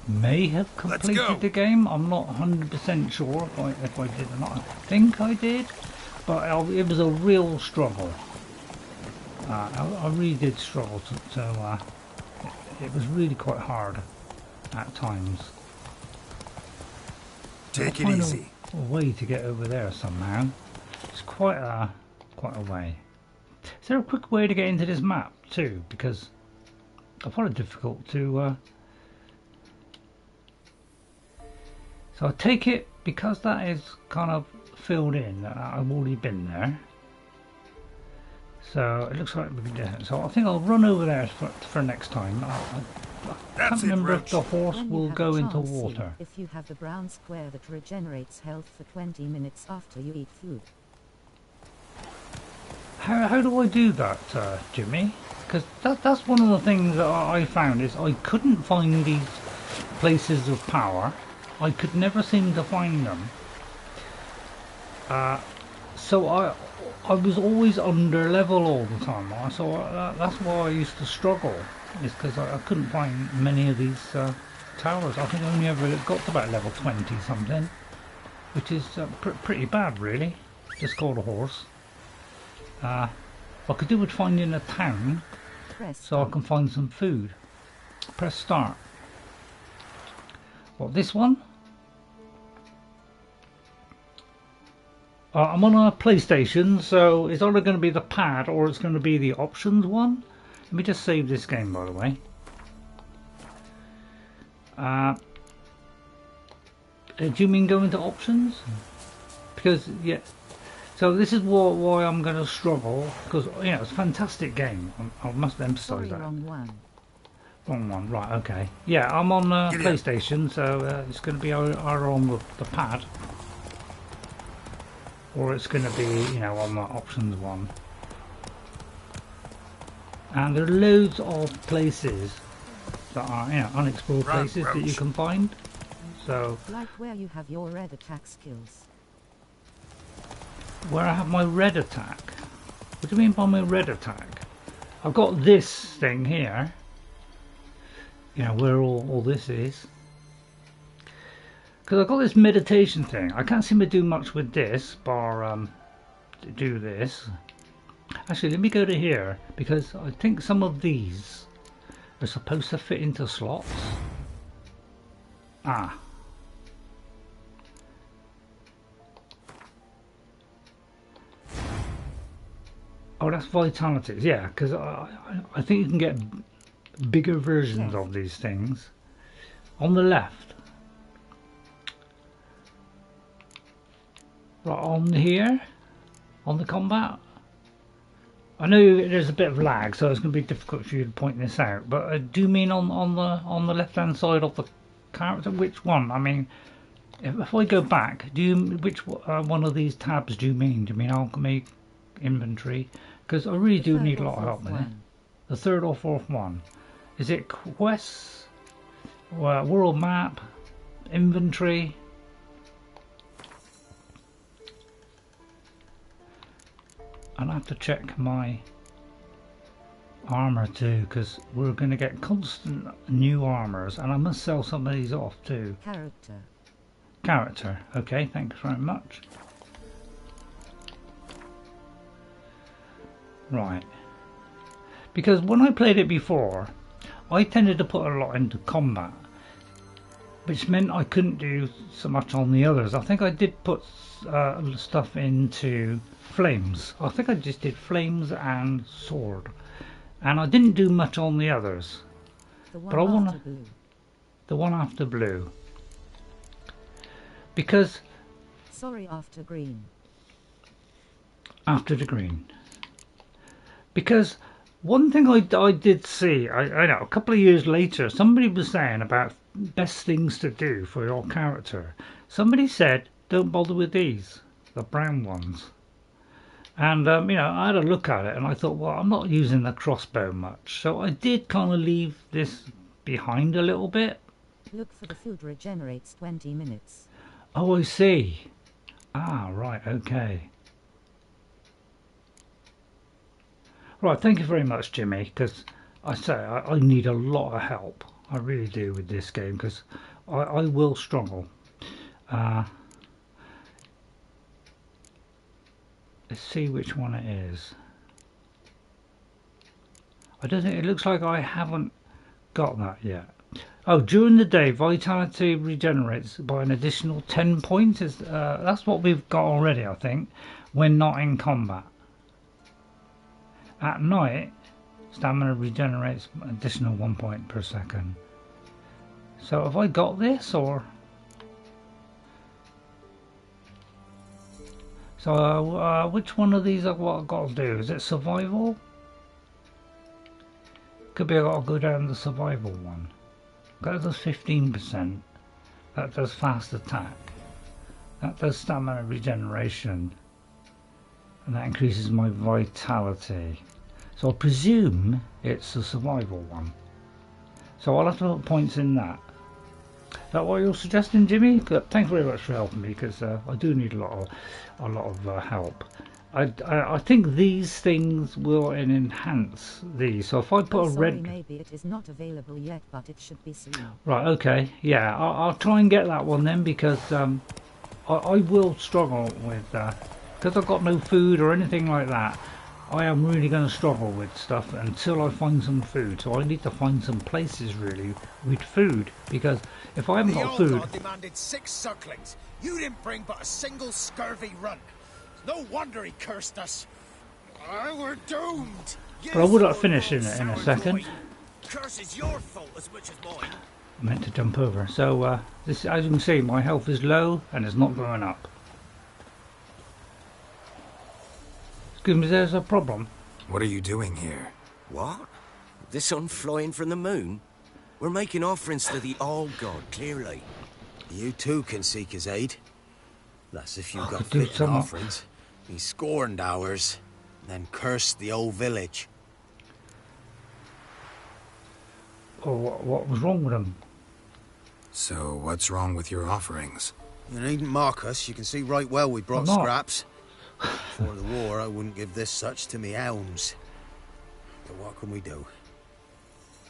may have completed the game. I'm not 100% sure if I did or not. I think I did, but it was a real struggle. I really did struggle to it was really quite hard at times. Take it easy. A way to get over there somehow. It's quite a way. Is there a quick way to get into this map too? Because I find it difficult to. So I take it, because that is kind of filled in, that I've already been there. So it looks like we can do it. So I think I'll run over there for next time. I can't remember if the horse will go into water. If you have the brown square that regenerates health for 20 minutes after you eat food. How do I do that, Jimmy? Because that's one of the things that I found, is I couldn't find these places of power. I could never seem to find them. So I was always under level all the time. So that's why I used to struggle. Is because I couldn't find many of these towers. I think I only ever got to about level 20 something, which is pretty bad, really. Just called a horse. I could do with finding a town, so I can find some food. Press start. What, this one? I'm on a PlayStation, so it's either going to be the pad or it's going to be the options one. Let me just save this game, by the way. Do you mean go into options? Because, yeah. So this is why I'm going to struggle, because it's a fantastic game. I must emphasise that. Wrong one. Wrong one, right? Okay. Yeah, I'm on PlayStation, so it's going to be either on the pad, or it's going to be on the options one. And there are loads of places that are unexplored places that you can find. So like where you have your red attack skills. Where I have my red attack? What do you mean by my red attack? I've got this thing here. Where all this is. Because I've got this meditation thing. I can't seem to do much with this, bar do this. Actually, let me go to here, because I think some of these are supposed to fit into slots. Ah. Oh, that's vitalities, yeah, because I think you can get bigger versions of these things. On the left. Right on here, on the combat. I know there's a bit of lag, so it's going to be difficult for you to point this out. But do you mean on the left hand side of the character? Which one? I mean, if I go back, which one of these tabs do you mean? Do you mean alchemy, inventory? Because I really do need a lot of help there. The third or fourth one. Is it quests, world map, inventory? I'll have to check my armor too, because we're going to get constant new armors, and I must sell some of these off too. Character. Okay, thanks very much. Right. Because when I played it before, I tended to put a lot into combat, which meant I couldn't do so much on the others. I think I did put stuff into flames. I think I just did flames and sword, and I didn't do much on the others. But I want the one after blue, because after green. After the green. Because one thing I did see, I know a couple of years later, somebody was saying about best things to do for your character. Somebody said, don't bother with these, the brown ones. And, you know, I had a look at it and I thought, well, I'm not using the crossbow much. So I did kind of leave this behind a little bit. Look for the food regenerates 20 minutes. Oh, I see. Ah, right, okay. Right, thank you very much, Jimmy, because I say I need a lot of help. I really do with this game, because I will struggle. Let's see which one it is. I don't think it looks like I haven't got that yet. Oh, during the day, vitality regenerates by an additional 10 points. That's what we've got already, I think, when not in combat. At night, stamina regenerates an additional 1 point per second. So have I got this, or? So which one of these what I've got to do? Is it survival? Could be I've got to go down the survival one. That does 15%. That does fast attack. That does stamina regeneration. And that increases my vitality. So I presume it's the survival one. So I'll have to put points in that. Is that what you're suggesting, Jimmy? Thanks very much for helping me, because I do need a lot of help. I think these things will enhance these. So if I put a red, maybe it is not available yet, but it should be soon. Right. Okay. Yeah. I'll try and get that one then, because I will struggle with because I've got no food or anything like that. I am really going to struggle with stuff until I find some food. So I need to find some places really with food, because if I haven't got food. Allgod demanded 6 sucklings. You didn't bring but a single scurvy runt. No wonder he cursed us. We're doomed. But I would have finished in a second. Curse is your fault as much as mine. I meant to jump over. So this, as you can see, my health is low and it's not going up. Excuse me, there's a problem. What are you doing here? What? The sun flying from the moon? We're making offerings to the Allgod, clearly. You too can seek his aid. That's if you've got do fit some- offerings. He scorned ours, then cursed the old village. Oh, what was wrong with them? So, what's wrong with your offerings? You needn't mock us. You can see right well we brought I'm not. scraps. Before the war, I wouldn't give this such to me hounds. But what can we do?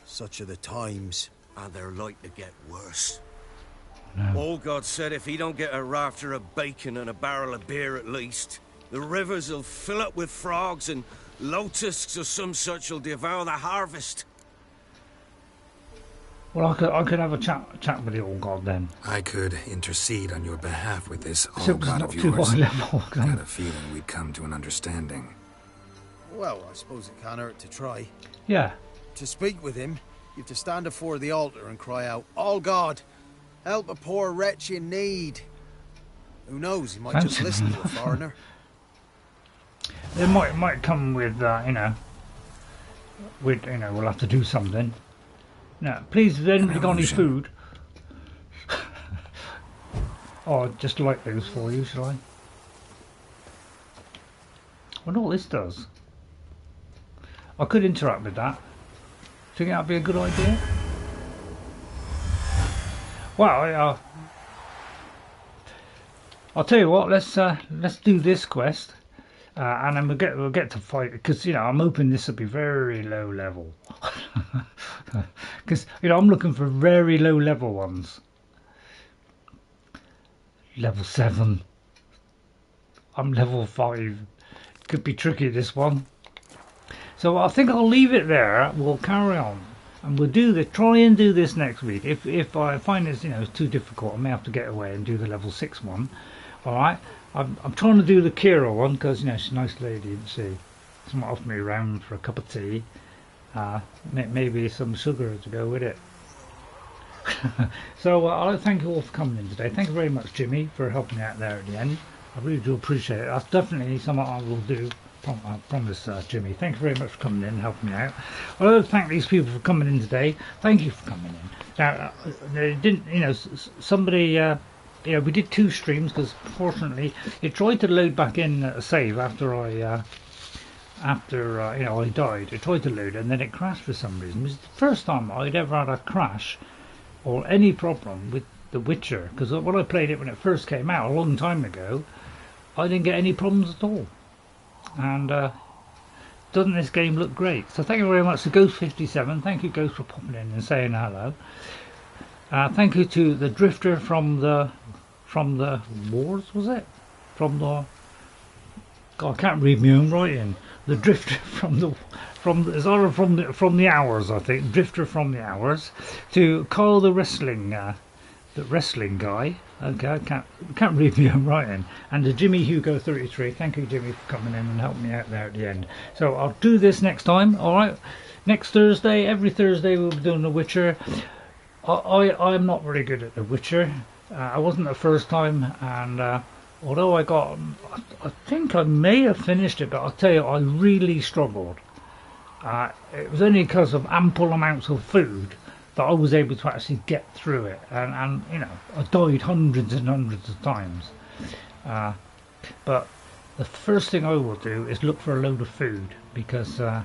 Such are the times. And they're like to get worse. No. Allgod said if he don't get a rafter of bacon and a barrel of beer at least, the rivers will fill up with frogs and Lotuses or some such will devour the harvest. Well, I could have a chat with the Allgod then. I could intercede on your behalf with this So it's Allgod not of too yours. high level. Got a feeling we'd come to an understanding. Well, I suppose it can't hurt to try. Yeah. To speak with him, you have to stand before the altar and cry out, Allgod, help a poor wretch in need. Who knows, he might just listen to a foreigner. It might come with, you know, we'll have to do something. No, please, has anybody got any food? Oh, just like those for you, shall I? I wonder what this does. I could interact with that. Do you think that'd be a good idea? Well, I'll tell you what. Let's do this quest, and then we'll get to fight, because you know I'm hoping this will be very low level. Because you know I'm looking for very low level ones. Level 7. I'm level 5. Could be tricky, this one. So I think I'll leave it there. We'll carry on, and we'll try and do this next week. If I find this too difficult, I may have to get away and do the level 6 one. All right. I'm trying to do the Keira one because she's a nice lady, isn't she? Someone offered me around for a cup of tea. Maybe some sugar to go with it. So I'd like to thank you all for coming in today. Thank you very much, Jimmy, for helping me out there at the end. I really do appreciate it. That's definitely something I will do. I promise, Jimmy. Thank you very much for coming in and helping me out. I'd like to thank these people for coming in today. Thank you for coming in. Now, they didn't, somebody, we did 2 streams because, fortunately, it tried to load back in a save after I died. It tried to load and then it crashed for some reason. It was the first time I'd ever had a crash or any problem with The Witcher, because when I played it when it first came out a long time ago, I didn't get any problems at all. And doesn't this game look great? So thank you very much to Ghost57. Thank you, Ghost, for popping in and saying hello. Thank you to the Drifter from the Wars, was it? God, I can't read my own writing. The Drifter from the Hours, I think. Drifter from the Hours. To Kyle the wrestling guy. Okay, I can't read my own writing. And to Jimmy Hugo 33. Thank you, Jimmy, for coming in and helping me out there at the end. So I'll do this next time. All right. Next Thursday, every Thursday we'll be doing The Witcher. I'm not very good at The Witcher. I wasn't the first time, and although I think I may have finished it, but I'll tell you, I really struggled. It was only because of ample amounts of food that I was able to actually get through it, and I died hundreds and hundreds of times. But the first thing I will do is look for a load of food, because I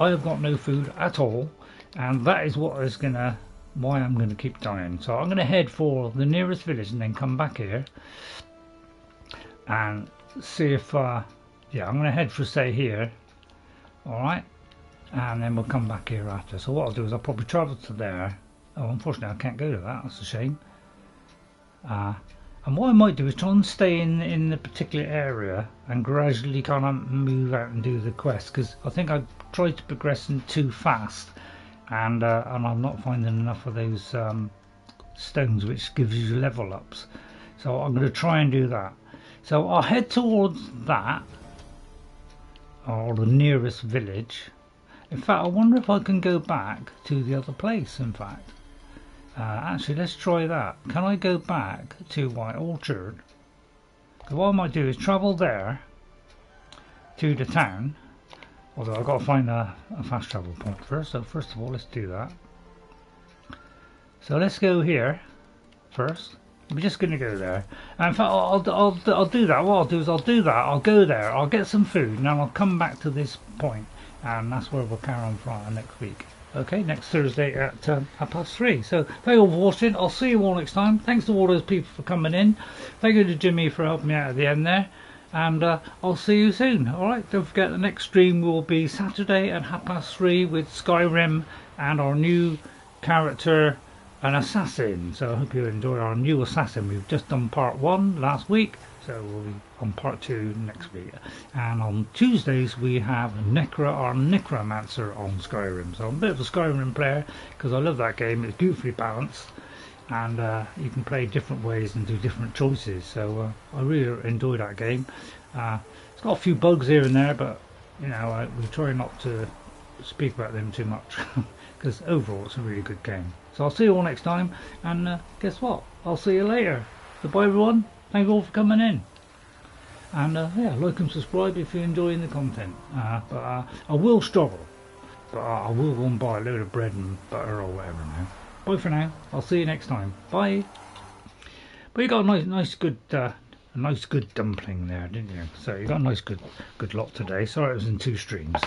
have got no food at all, and that is why I'm going to keep dying. So I'm going to head for the nearest village and then come back here and see if I'm going to head for stay here, alright, and then we'll come back here after. So what I'll do is I'll probably travel to there. Oh, unfortunately I can't go to that, that's a shame. And what I might do is try and stay in the particular area and gradually kind of move out and do the quest, because I think I tried to progress in too fast, and I'm not finding enough of those stones which gives you level ups. So I'm going to try and do that. So I'll head towards that, or the nearest village. In fact, I wonder if I can go back to the other place, in fact. Actually, let's try that. Can I go back to White Orchard? What I might do is travel there to the town. Although I've got to find a fast travel point first. So first of all, let's do that. So let's go here first. We're just going to go there. And in fact, I'll do that. What I'll do is I'll do that. I'll go there. I'll get some food, and then I'll come back to this point, and that's where we'll carry on from next week. Okay, next Thursday at 3:30. So thank you all for watching. I'll see you all next time. Thanks to all those people for coming in. Thank you to Jimmy for helping me out at the end there. And I'll see you soon. Alright, don't forget the next stream will be Saturday at 3:30 with Skyrim and our new character, an assassin. So I hope you enjoy our new assassin. We've just done part 1 last week, so we'll be on part 2 next week. And on Tuesdays we have Necra or Necromancer on Skyrim. So I'm a bit of a Skyrim player because I love that game. It's beautifully balanced, and you can play different ways and do different choices. So I really enjoy that game. It's got a few bugs here and there, but you know, we try not to speak about them too much because overall it's a really good game. So I'll see you all next time, and guess what? I'll see you later. Goodbye everyone. Thank you all for coming in. And yeah, like and subscribe if you're enjoying the content. But I will struggle, but I will go and buy a load of bread and butter or whatever now. Bye for now. I'll see you next time. Bye. But you got a nice good dumpling there, didn't you? So you got a nice good lot today. Sorry it was in 2 streams.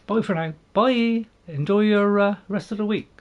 Bye for now. Bye. Enjoy your rest of the week.